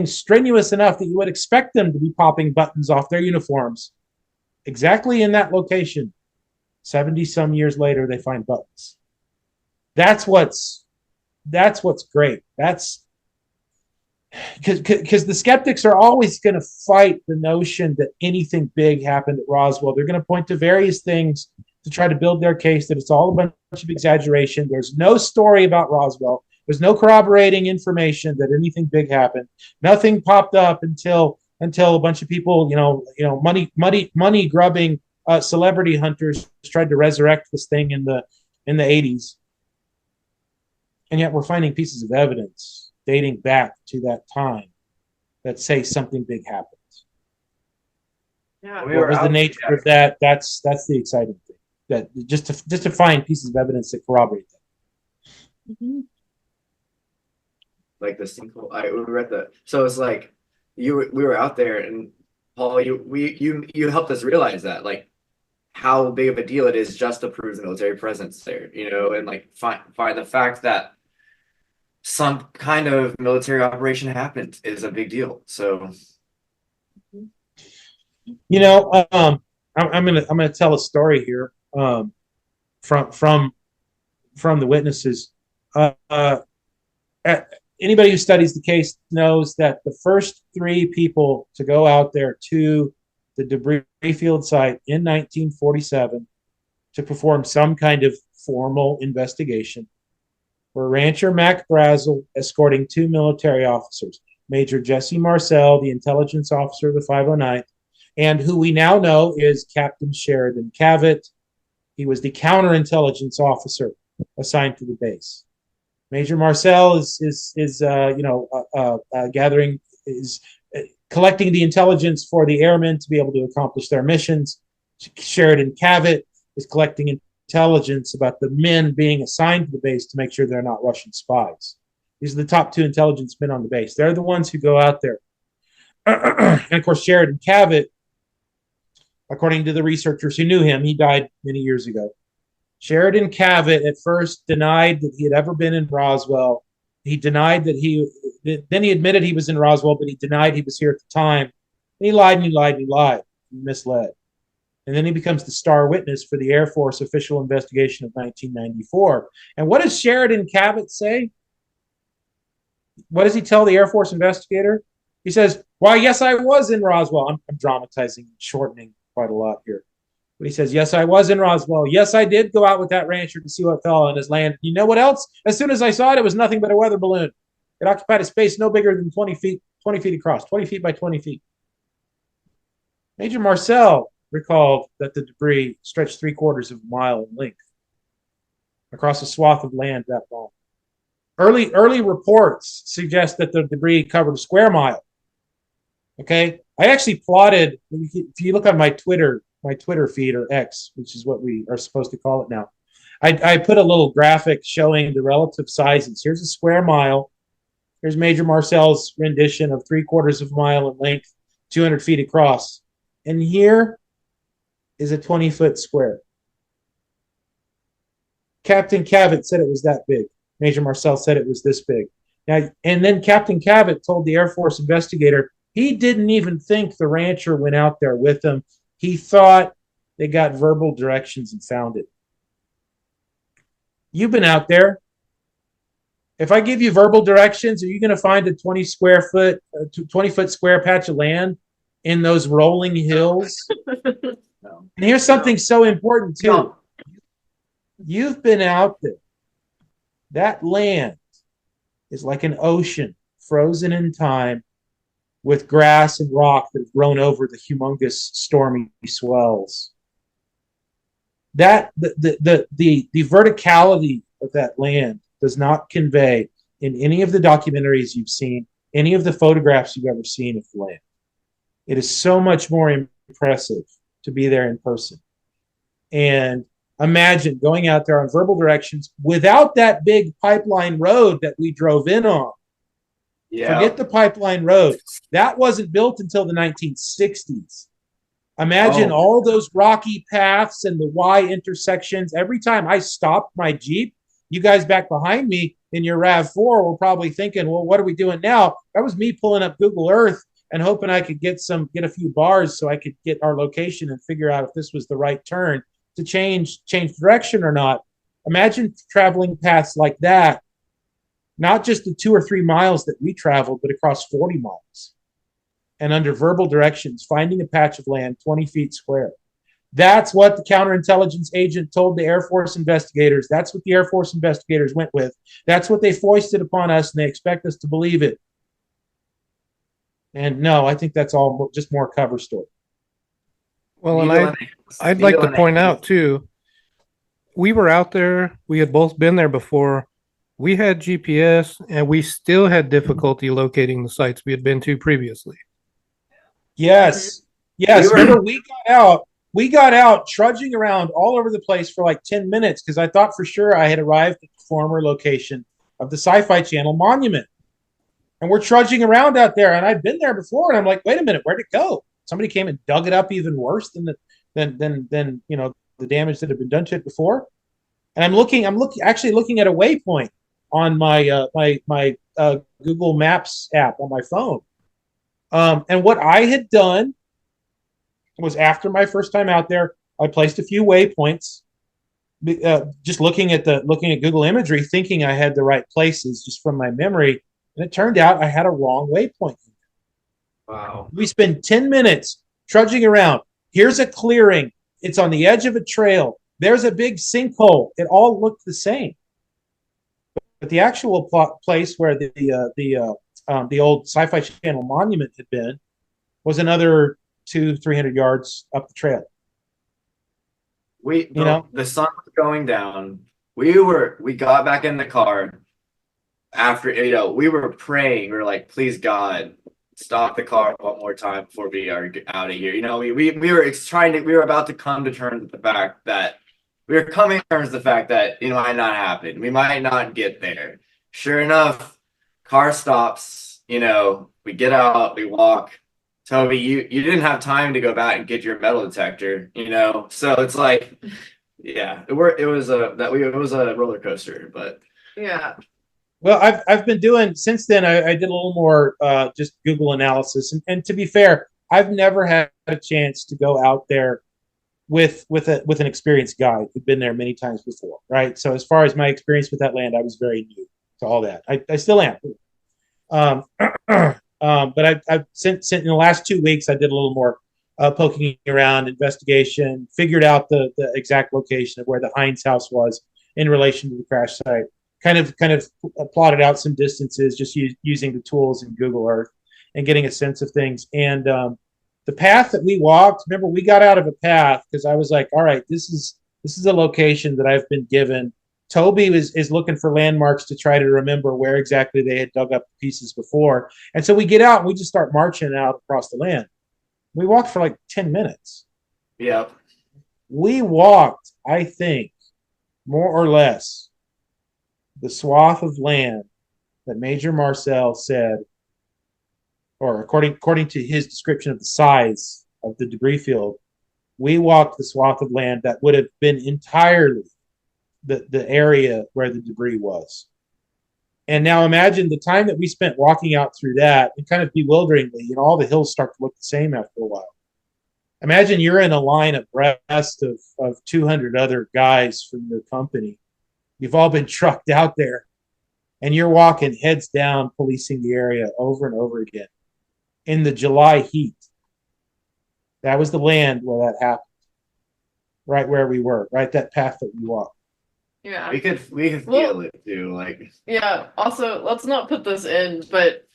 strenuous enough that you would expect them to be popping buttons off their uniforms. Exactly in that location, 70 some years later, they find buttons. That's what's great. That's because the skeptics are always going to fight the notion that anything big happened at Roswell. They're going to point to various things to try to build their case that it's all a bunch of exaggeration. There's no story about Roswell. There's no corroborating information that anything big happened. Nothing popped up until a bunch of people, money grubbing celebrity hunters tried to resurrect this thing in the 80s. And yet we're finding pieces of evidence dating back to that time that say something big happened. Yeah. What was the nature of that? That's the exciting thing. That just to find pieces of evidence that corroborate that. Mm-hmm. Like the sinkhole. We were at the. So it's like we were out there, and Paul, you helped us realize that, like, how big of a deal it is just to prove the military presence there, you know, and like find the fact that some kind of military operation happened is a big deal. So, you know, I'm gonna tell a story here from the witnesses. Anybody who studies the case knows that the first 3 people to go out there to the debris field site in 1947 to perform some kind of formal investigation were Rancher Mac Brazel escorting 2 military officers, Major Jesse Marcel, the intelligence officer of the 509th, and who we now know is Captain Sheridan Cavett. He was the counterintelligence officer assigned to the base. Major Marcel is collecting the intelligence for the airmen to be able to accomplish their missions. Sheridan Cavett is collecting intelligence about the men being assigned to the base to make sure they're not Russian spies. These are the top 2 intelligence men on the base. They're the ones who go out there. And of course, Sheridan Cavett, according to the researchers who knew him, he died many years ago. Sheridan Cavett at first denied that he had ever been in Roswell. He denied that then he admitted he was in Roswell, but he denied he was here at the time. And he lied and he lied and he lied. He misled. And then he becomes the star witness for the Air Force official investigation of 1994. And what does Sheridan Cavett say? What does he tell the Air Force investigator? He says, "Why, yes, I was in Roswell." I'm dramatizing and shortening quite a lot here. But he says, "Yes, I was in Roswell. Yes, I did go out with that rancher to see what fell on his land. You know what else? As soon as I saw it, it was nothing but a weather balloon. It occupied a space no bigger than 20 feet across, 20 feet by 20 feet. Major Marcel recalled that the debris stretched 3/4 of a mile in length across a swath of land that long. Early reports suggest that the debris covered a square mile. Okay, I actually plotted. If you look on my Twitter feed, or X, which is what we are supposed to call it now, I put a little graphic showing the relative sizes. Here's a square mile. Here's Major Marcel's rendition of 3/4 of a mile in length, 200 feet across. And here is a 20-foot square. Captain Cavett said it was that big. Major Marcel said it was this big. Now, and then Captain Cabot told the Air Force investigator he didn't even think the rancher went out there with them. He thought they got verbal directions and found it. You've been out there. If I give you verbal directions, are you going to find a 20 foot square patch of land in those rolling hills? No. And here's something so important too. No. You've been out there. That land is like an ocean frozen in time with grass and rock that have grown over the humongous stormy swells. That the verticality of that land does not convey in any of the documentaries you've seen, any of the photographs you've ever seen of the land. It is so much more impressive to be there in person. And imagine going out there on verbal directions without that big pipeline road that we drove in on. Yeah. Forget the pipeline road. That wasn't built until the 1960s. Imagine all those rocky paths and the Y intersections. Every time I stopped my Jeep, you guys back behind me in your RAV4 were probably thinking, well, what are we doing now? That was me pulling up Google Earth and hoping I could get a few bars so I could get our location and figure out if this was the right turn to change direction or not. Imagine traveling paths like that, not just the 2 or 3 miles that we traveled, but across 40 miles. And under verbal directions, finding a patch of land 20 feet square. That's what the counterintelligence agent told the Air Force investigators. That's what the Air Force investigators went with. That's what they foisted upon us, and they expect us to believe it. And no, I think that's all just more cover story. Well, and I'd like to point out, too, we were out there. We had both been there before. We had GPS, and we still had difficulty locating the sites we had been to previously. Yes. Remember, we got out trudging around all over the place for like 10 minutes because I thought for sure I had arrived at the former location of the Sci-Fi Channel monument. And we're trudging around out there, and I'd been there before, and I'm like, wait a minute, where'd it go? Somebody came and dug it up even worse than the damage that had been done to it before. And I'm actually looking at a waypoint on my my Google Maps app on my phone. And what I had done was, after my first time out there, I placed a few waypoints, just looking at Google imagery, thinking I had the right places just from my memory. And it turned out I had a wrong waypoint. Wow. We spend 10 minutes trudging around. Here's a clearing. It's on the edge of a trail. There's a big sinkhole. It all looked the same. But the actual place where the old Sci-Fi Channel monument had been was another 200-300 yards up the trail. The sun was going down. We got back in the car after, we were praying. We were like, please God, stop the car one more time before we are out of here. We were about to come to terms with the fact that we were coming to terms with the fact that it might not happen. We might not get there. Sure enough, car stops. We get out, we walk. Toby, you didn't have time to go back and get your metal detector. So it's like, yeah, it was a roller coaster, but Yeah. Well, I've been doing since then. I did a little more just Google analysis, and to be fair, I've never had a chance to go out there with an experienced guide who'd been there many times before, right? So as far as my experience with that land, I was very new to all that. I still am. But I've since in the last 2 weeks, I did a little more poking around, investigation, figured out the exact location of where the Hines house was in relation to the crash site. Kind of plotted out some distances just using the tools in Google Earth and getting a sense of things. And the path that we walked, remember, we got out of a path because I was like, all right, this is a location that I've been given. Toby is looking for landmarks to try to remember where exactly they had dug up the pieces before. And so we get out and we just start marching out across the land. We walked for like 10 minutes. Yep. We walked, I think, more or less the swath of land that Major Marcel said, or according to his description of the size of the debris field, we walked the swath of land that would have been entirely the area where the debris was. And now imagine the time that we spent walking out through that, and kind of bewilderingly, all the hills start to look the same after a while. Imagine you're in a line abreast of 200 other guys from your company. You've all been trucked out there, and you're walking heads down, policing the area over and over again in the July heat. That was the land where that happened, right where we were, right that path that we walked. Yeah. We could feel it too, like. Yeah. Also, let's not put this in, but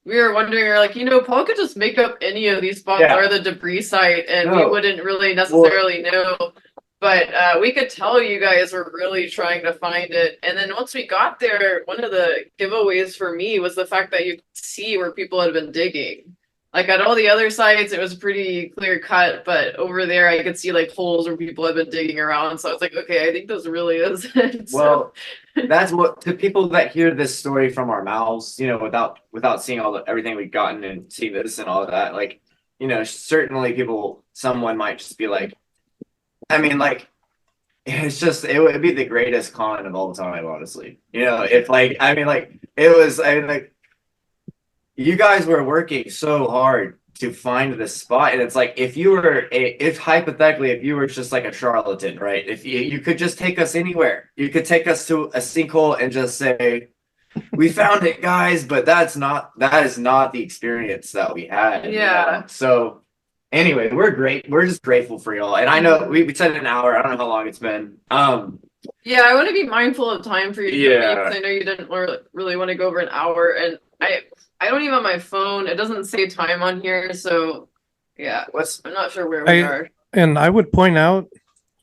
we were wondering, Paul could just make up any of these spots or the debris site, and we wouldn't really necessarily know. But we could tell you guys were really trying to find it. And then once we got there, one of the giveaways for me was the fact that you could see where people had been digging. Like at all the other sites, it was pretty clear cut, but over there I could see like holes where people had been digging around. So I was like, okay, I think this really is it. Well, that's what, to people that hear this story from our mouths, without seeing everything we've gotten and see this and all that, like, certainly someone might just be like, it's just, it would be the greatest con of all time, honestly. You guys were working so hard to find this spot, and it's like, if hypothetically, if you were just like a charlatan, right? If you could just take us anywhere, you could take us to a sinkhole and just say, we found it, guys, but that is not the experience that we had. Yeah. So anyway, we're just grateful for y'all. And I know we said an hour, I don't know how long it's been. Yeah, I want to be mindful of time for you, because I know you didn't really want to go over an hour, and I don't even have my phone. It doesn't say time on here, so yeah. I'm not sure where we are. And I would point out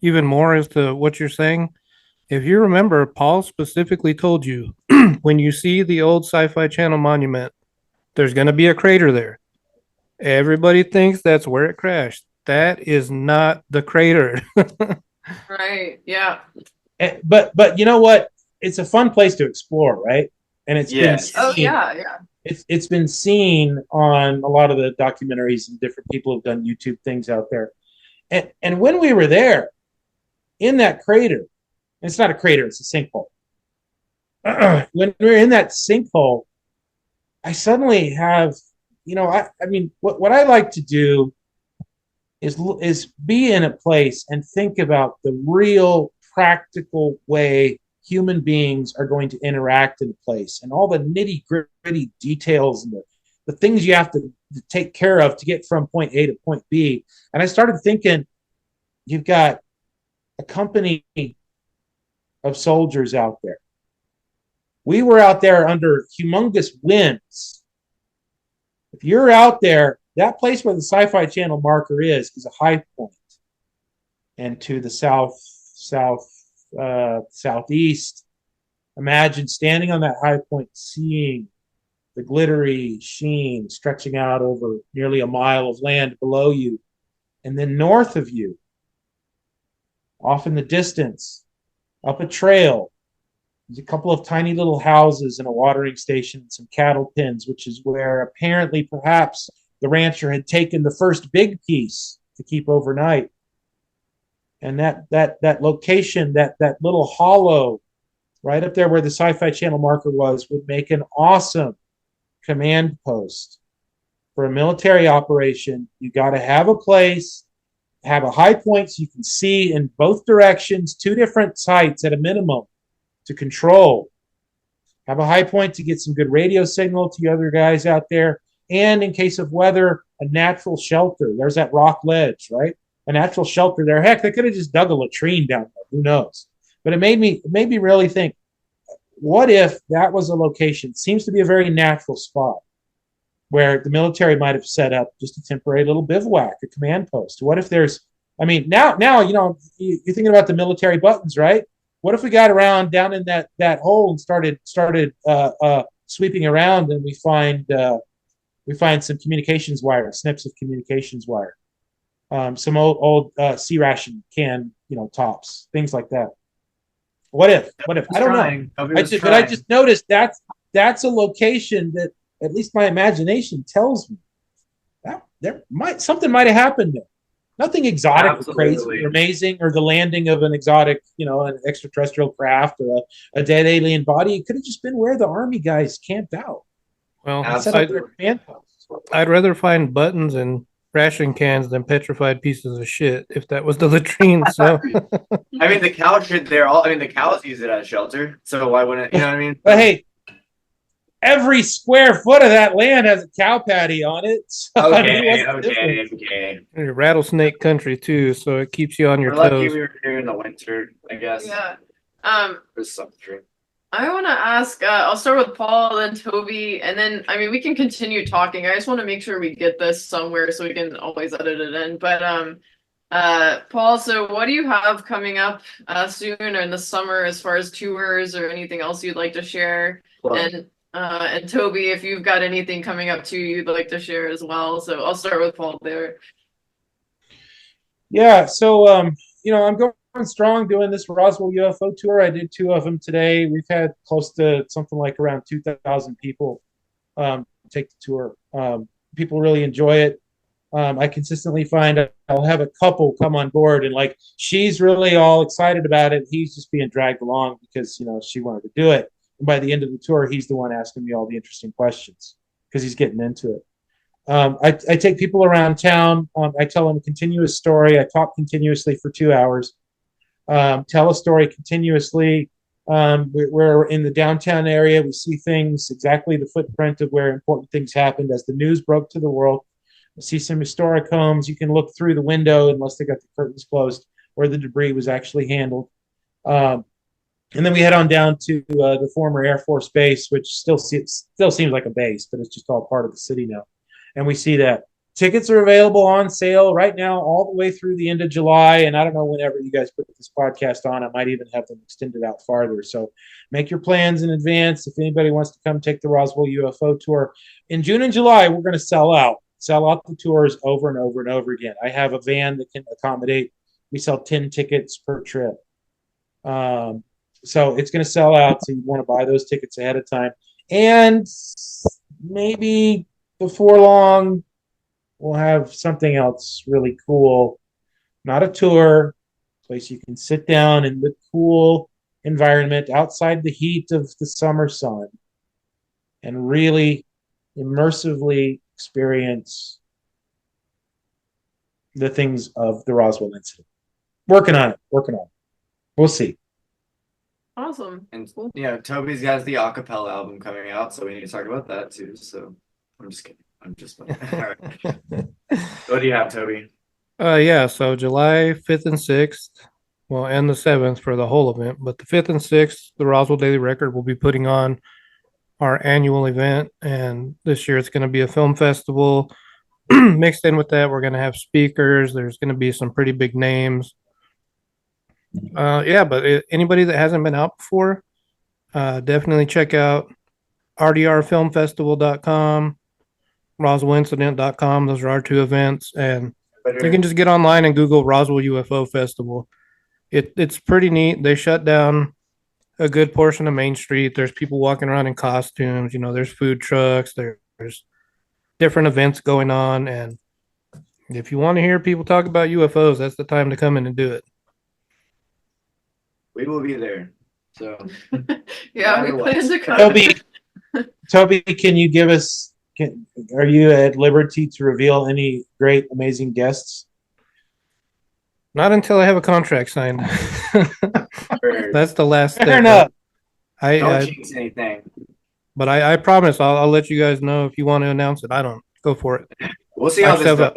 even more as to what you're saying. If you remember, Paul specifically told you when you see the old Sci-Fi Channel monument, there's going to be a crater there. Everybody thinks that's where it crashed. That is not the crater. Right. Yeah. But you know what? It's a fun place to explore, right? And it's been seen, it's been seen on a lot of the documentaries, and different people have done YouTube things out there. And when we were there in that crater, it's not a crater, it's a sinkhole. When we were in that sinkhole, I suddenly have, what I like to do is be in a place and think about the real practical way human beings are going to interact in a place, and all the nitty gritty details and the things you have to take care of to get from point A to point B. And I started thinking, you've got a company of soldiers out there. We were out there under humongous winds. If you're out there, that place where the Sci-Fi Channel marker is a high point. And to the southeast, imagine standing on that high point, seeing the glittery sheen stretching out over nearly a mile of land below you. And then north of you, off in the distance, up a trail, there's a couple of tiny little houses and a watering station and some cattle pens, which is where apparently perhaps the rancher had taken the first big piece to keep overnight. And that location, that little hollow right up there where the Sci-Fi Channel marker was, would make an awesome command post for a military operation. You got to have a place, have a high point so you can see in both directions, 2 different sites at a minimum to control. Have a high point to get some good radio signal to the other guys out there. And in case of weather, a natural shelter. There's that rock ledge, right? A natural shelter there. Heck, they could have just dug a latrine down there. Who knows? But it made me really think, what if that was a location? Seems to be a very natural spot where the military might have set up just a temporary little bivouac, a command post. What if there's, now, you're thinking about the military buttons, right? What if we got around down in that hole and started sweeping around, and we find some communications wire, snips of communications wire, some old sea ration can, tops, things like that. What if? I don't know. I just noticed that's a location that, at least my imagination tells me, that something might have happened there. Nothing exotic or crazy Absolutely. or amazing, or the landing of an exotic, an extraterrestrial craft or a dead alien body. It could have just been where the army guys camped out Well, and set up their Absolutely. command posts. I'd rather find buttons and ration cans than petrified pieces of shit if that was the latrine. So I mean, the cows should. The cows use it as shelter. So why wouldn't you know what I mean? But hey, every square foot of that land has a cow patty on it. So, I mean, Okay, what's the difference? okay. rattlesnake country too, so it keeps you on your We're lucky toes. we were here in the winter, I guess. Yeah. There's some truth. I want to ask, I'll start with Paul, then Toby, and then, I mean, we can continue talking. I just want to make sure we get this somewhere so we can always edit it in. But, Paul, so what do you have coming up soon or in the summer as far as tours or anything else you'd like to share? And Toby, if you've got anything coming up too you'd like to share as well. So I'll start with Paul there. Yeah, so I'm going strong doing this Roswell UFO tour. I did 2 of them today. We've had close to something like around 2,000 people take the tour. People really enjoy it. I consistently find I'll have a couple come on board and like she's really all excited about it. He's just being dragged along because she wanted to do it. And by the end of the tour, he's the one asking me all the interesting questions because he's getting into it. I take people around town. I tell them a continuous story. I talk continuously for 2 hours. Tell a story continuously. We're in the downtown area. We see things, exactly the footprint of where important things happened as the news broke to the world. I see some historic homes. You can look through the window, unless they got the curtains closed, where the debris was actually handled. And then we head on down to the former Air Force Base, which still seems like a base, but it's just all part of the city now. And we see that tickets are available on sale right now all the way through the end of July. And I don't know whenever you guys put this podcast on, I might even have them extended out farther. So make your plans in advance. If anybody wants to come take the Roswell UFO tour in June and July, we're going to sell out the tours over and over and over again. I have a van that can accommodate. We sell 10 tickets per trip. So it's going to sell out. So you want to buy those tickets ahead of time. And maybe before long, we'll have something else really cool. Not a tour, a place you can sit down in the cool environment outside the heat of the summer sun and really immersively experience the things of the Roswell incident. Working on it. We'll see. Awesome. And Toby's got the acapella album coming out, so we need to talk about that too. So I'm just kidding. I'm just all right. What do you have, Toby? Yeah, so July 5th and 6th, well, and the 7th for the whole event, but the 5th and 6th, the Roswell Daily Record will be putting on our annual event, and this year it's going to be a film festival. Mixed in with that, we're going to have speakers. There's going to be some pretty big names. But anybody that hasn't been out before, definitely check out rdrfilmfestival.com, roswellincident.com. Those are our 2 events, and you can just get online and Google Roswell UFO Festival. It's pretty neat. They shut down a good portion of Main Street. There's people walking around in costumes. There's food trucks. There's different events going on, and if you want to hear people talk about UFOs, that's the time to come in and do it. We will be there. So yeah, we plan to come. Toby, can you give us? Are you at liberty to reveal any great, amazing guests? Not until I have a contract signed. That's the last step. Fair enough. Don't jinx anything. But I promise I'll let you guys know if you want to announce it. I don't. Go for it. We'll see how this does.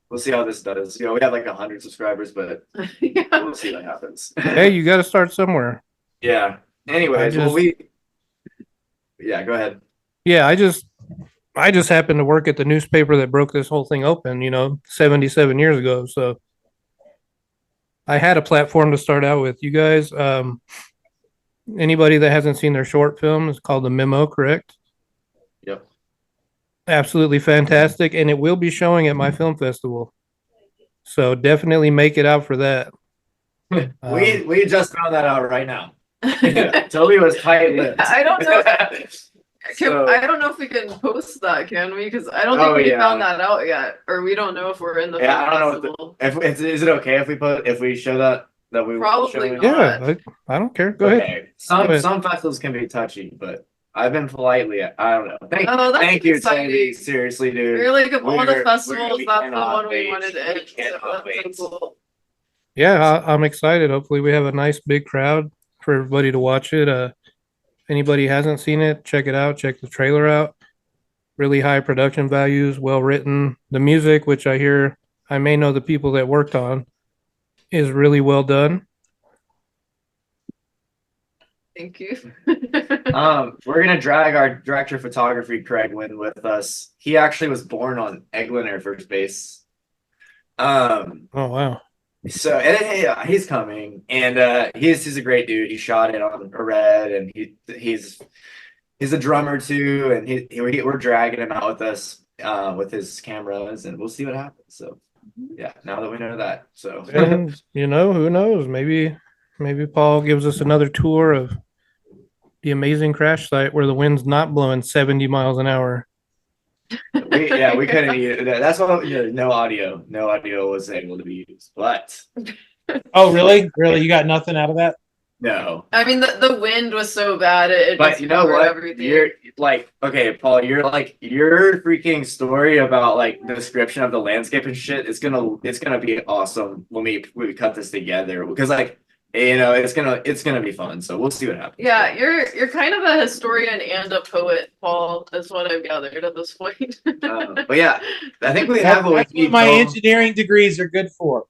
We'll see how this does. We have like 100 subscribers, but we'll see what happens. Hey, you got to start somewhere. Yeah. Anyways, go ahead. Yeah, I just happened to work at the newspaper that broke this whole thing open, 77 years ago. So I had a platform to start out with. You guys, anybody that hasn't seen their short film, is called The Memo, correct? Yep. Absolutely fantastic, and it will be showing at my film festival. So definitely make it out for that. We just found that out right now. Toby was tight-lipped. I don't know. I don't know if we can post that, can we? Because I don't think we found that out yet, or we don't know if we're in the film festival. Is it okay if we show that we Probably not. Yeah, I don't care. Go ahead. Some festivals can be touchy, but I've been politely. I don't know. Thank you, Sandy. Seriously, dude. You're like of all the festivals, that's the one we wanted to end. So that's so cool. Yeah, I'm excited. Hopefully, we have a nice big crowd for everybody to watch it. Anybody hasn't seen it, check it out. Check the trailer out. Really high production values, well written. The music, which I hear, I may know the people that worked on, is really well done. Thank you. We're gonna drag our director of photography, Craig Wynn, with us. He actually was born on Eglin Air Force Base. Oh wow. So and he's coming, and he's a great dude. He shot it on a red, and he's a drummer too, and we're dragging him out with us with his cameras, and we'll see what happens. So yeah, now that we know that, so and who knows? Maybe Paul gives us another tour of the amazing crash site where the wind's not blowing 70 miles an hour. we couldn't. That's why no audio was able to be used. But oh, really? You got nothing out of that? No. I mean, the wind was so bad. But you know what? Everything. You're like, okay, Paul. Your freaking story about like the description of the landscape and shit. It's gonna be awesome when we cut this together, because like, it's gonna be fun. So we'll see what happens. Yeah, you're kind of a historian and a poet, Paul. Is what I've gathered at this point. But yeah, I think we have what my engineering degrees are good for.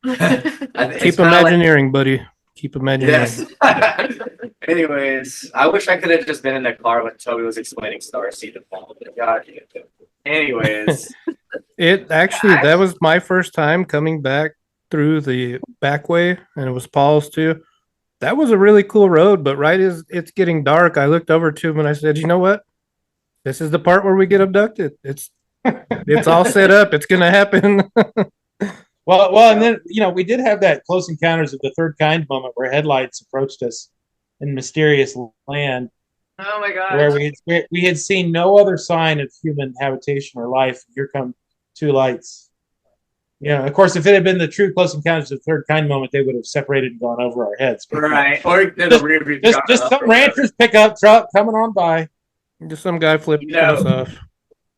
Keep imagineering, buddy. Keep imagineering. Yes. Anyways, I wish I could have just been in the car when Toby was explaining Starseed to Paul. God, anyways, that was my first time coming back through the back way, and it was Paul's too. That was a really cool road, but right as it's getting dark, I looked over to him and I said, "You know what? This is the part where we get abducted. It's all set up. It's gonna happen." Well, and then we did have that close encounters of the third kind moment where headlights approached us in mysterious land. Oh my god! Where we had seen no other sign of human habitation or life. Here come two lights. Of course, if it had been the true close encounters of the third kind moment, they would have separated and gone over our heads. Right. Or just some rancher's pickup truck coming on by. Just some guy flipping us off.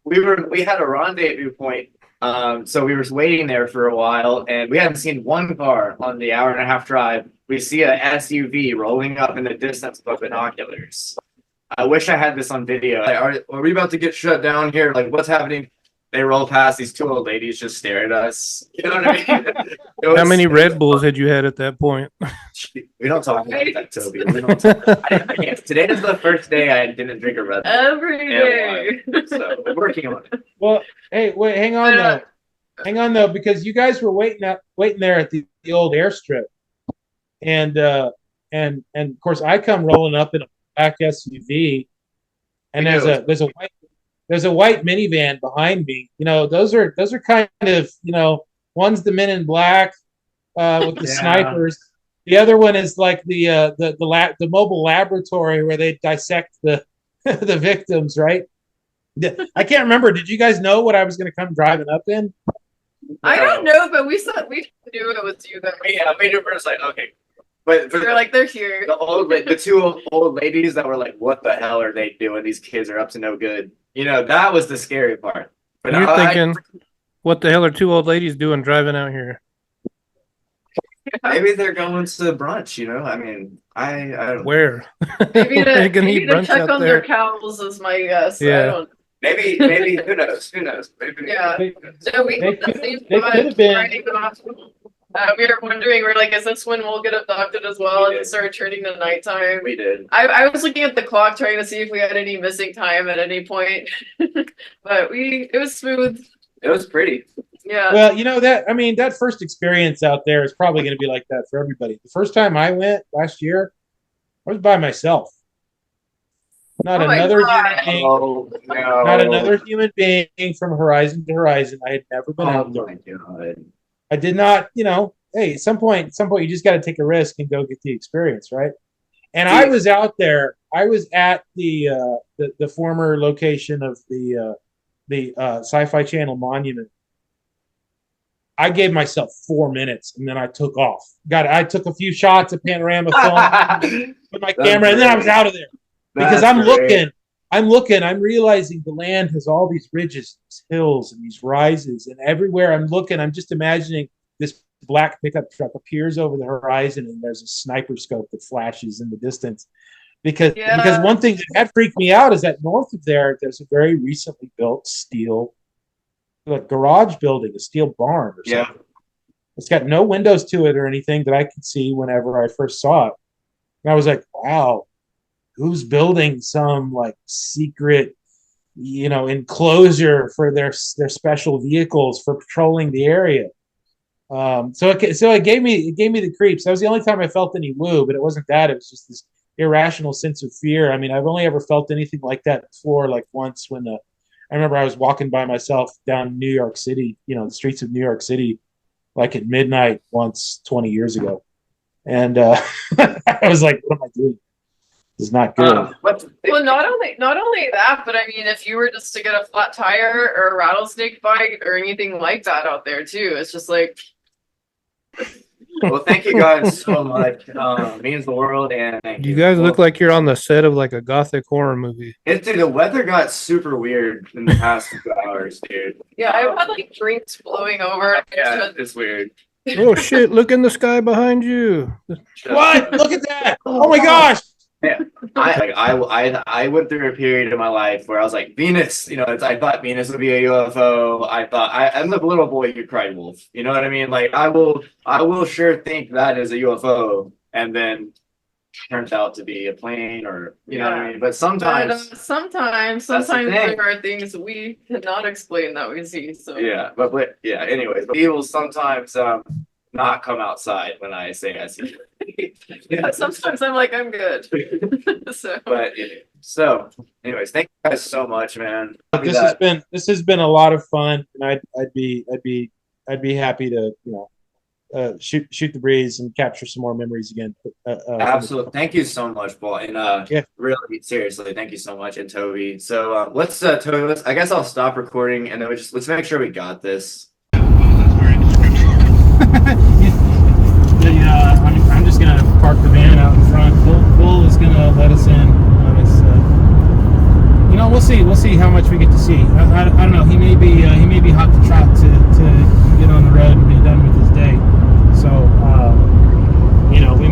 We had a rendezvous point. So we were waiting there for a while, and we hadn't seen one car on the hour-and-a-half drive. We see a SUV rolling up in the distance with binoculars. I wish I had this on video. Are we about to get shut down here? Like, what's happening? They roll past, these two old ladies just stare at us. You know what I mean? How many Red Bulls had you had at that point? We don't talk about that, Toby. We don't talk. Today is the first day I didn't drink a Red Bull. Every day. So we're working on it. Well, hey, wait, hang on though, because you guys were waiting there at the old airstrip, and of course I come rolling up in a black SUV, and there's a white minivan behind me. Those are kind of one's the Men in Black with the snipers. The other one is like the mobile laboratory where they dissect the the victims, right? I can't remember. Did you guys know what I was going to come driving up in? I don't know, but we knew it was you. Yeah, we knew first, like, okay. But they're like, they're here. The two old ladies that were like, what the hell are they doing? These kids are up to no good. That was the scary part. But you're thinking, what the hell are two old ladies doing driving out here? Maybe they're going to brunch, I mean, I don't Where? Maybe to check on their cows is my guess. Yeah. Maybe who knows? Maybe, yeah. So we could have been. We were wondering, we're like, is this when we'll get abducted as well? And it started turning to nighttime. We did. I was looking at the clock trying to see if we had any missing time at any point. But it was smooth. It was pretty. Yeah. Well, that first experience out there is probably going to be like that for everybody. The first time I went last year, I was by myself. Not another human being from horizon to horizon. I had never been out there. God. I did not, hey, at some point you just got to take a risk and go get the experience, right? And I was out there. I was at the former location of the Sci-Fi Channel monument. I gave myself 4 minutes and then I took off. I took a few shots of panorama film with my camera, and then I was out of there because I'm looking. I'm realizing the land has all these ridges, these hills, and these rises, and everywhere I'm looking, I'm just imagining this black pickup truck appears over the horizon, and there's a sniper scope that flashes in the distance. Because one thing that had freaked me out is that north of there's a very recently built steel garage building, a steel barn or something. Yeah. It's got no windows to it or anything that I could see whenever I first saw it. And I was like, wow, who's building some like secret, enclosure for their special vehicles for patrolling the area? So it gave me the creeps. That was the only time I felt any woo, but it wasn't that. It was just this irrational sense of fear. I mean, I've only ever felt anything like that before, like once when I remember I was walking by myself down New York City, the streets of New York City, like at midnight once 20 years ago. And I was like, what am I doing? This is not good. Well, not only that, but I mean, if you were just to get a flat tire or a rattlesnake bite or anything like that out there too, it's just like. Well, thank you guys so much. It means the world, and thank you. You guys look like you're on the set of like a gothic horror movie. Dude, the weather got super weird in the past few hours, dude. Yeah, I've had like drinks blowing over. Yeah, it's weird. Oh shit! Look in the sky behind you. What? Look at that! Oh my gosh! Yeah, I went through a period in my life where I was like, Venus, I thought Venus would be a UFO. I'm the little boy who cried wolf. You know what I mean? Like I will sure think that is a UFO, and then turns out to be a plane, or you know what I mean. But sometimes there are things we cannot explain that we see. So but anyways, but he will sometimes not come outside when I say I see. Yeah, sometimes I'm like, I'm good. So anyways, thank you guys so much, man. This has been a lot of fun, and I'd be happy to shoot the breeze and capture some more memories again. Absolutely, thank you so much, Paul, and really seriously, thank you so much, and Toby. So Toby, I guess I'll stop recording, and then let's make sure we got this. I'm just gonna park the van out in front. Bull is gonna let us in. We'll see how much we get to see. I don't know. He may be hot to trot to get on the road and be done with his day. So we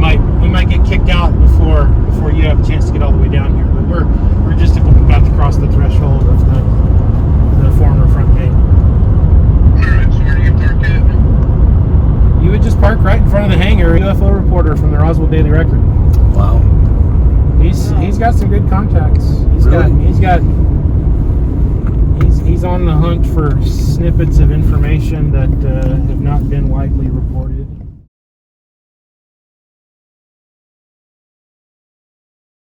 might get kicked out before you have a chance to get all the way down here. But we're just about to cross the threshold of the former front gate. Alright, so where do you park at? You would just park right in front of the hangar. UFO reporter from the Roswell Daily Record. Wow. He's got some good contacts. He's on the hunt for snippets of information that have not been widely reported.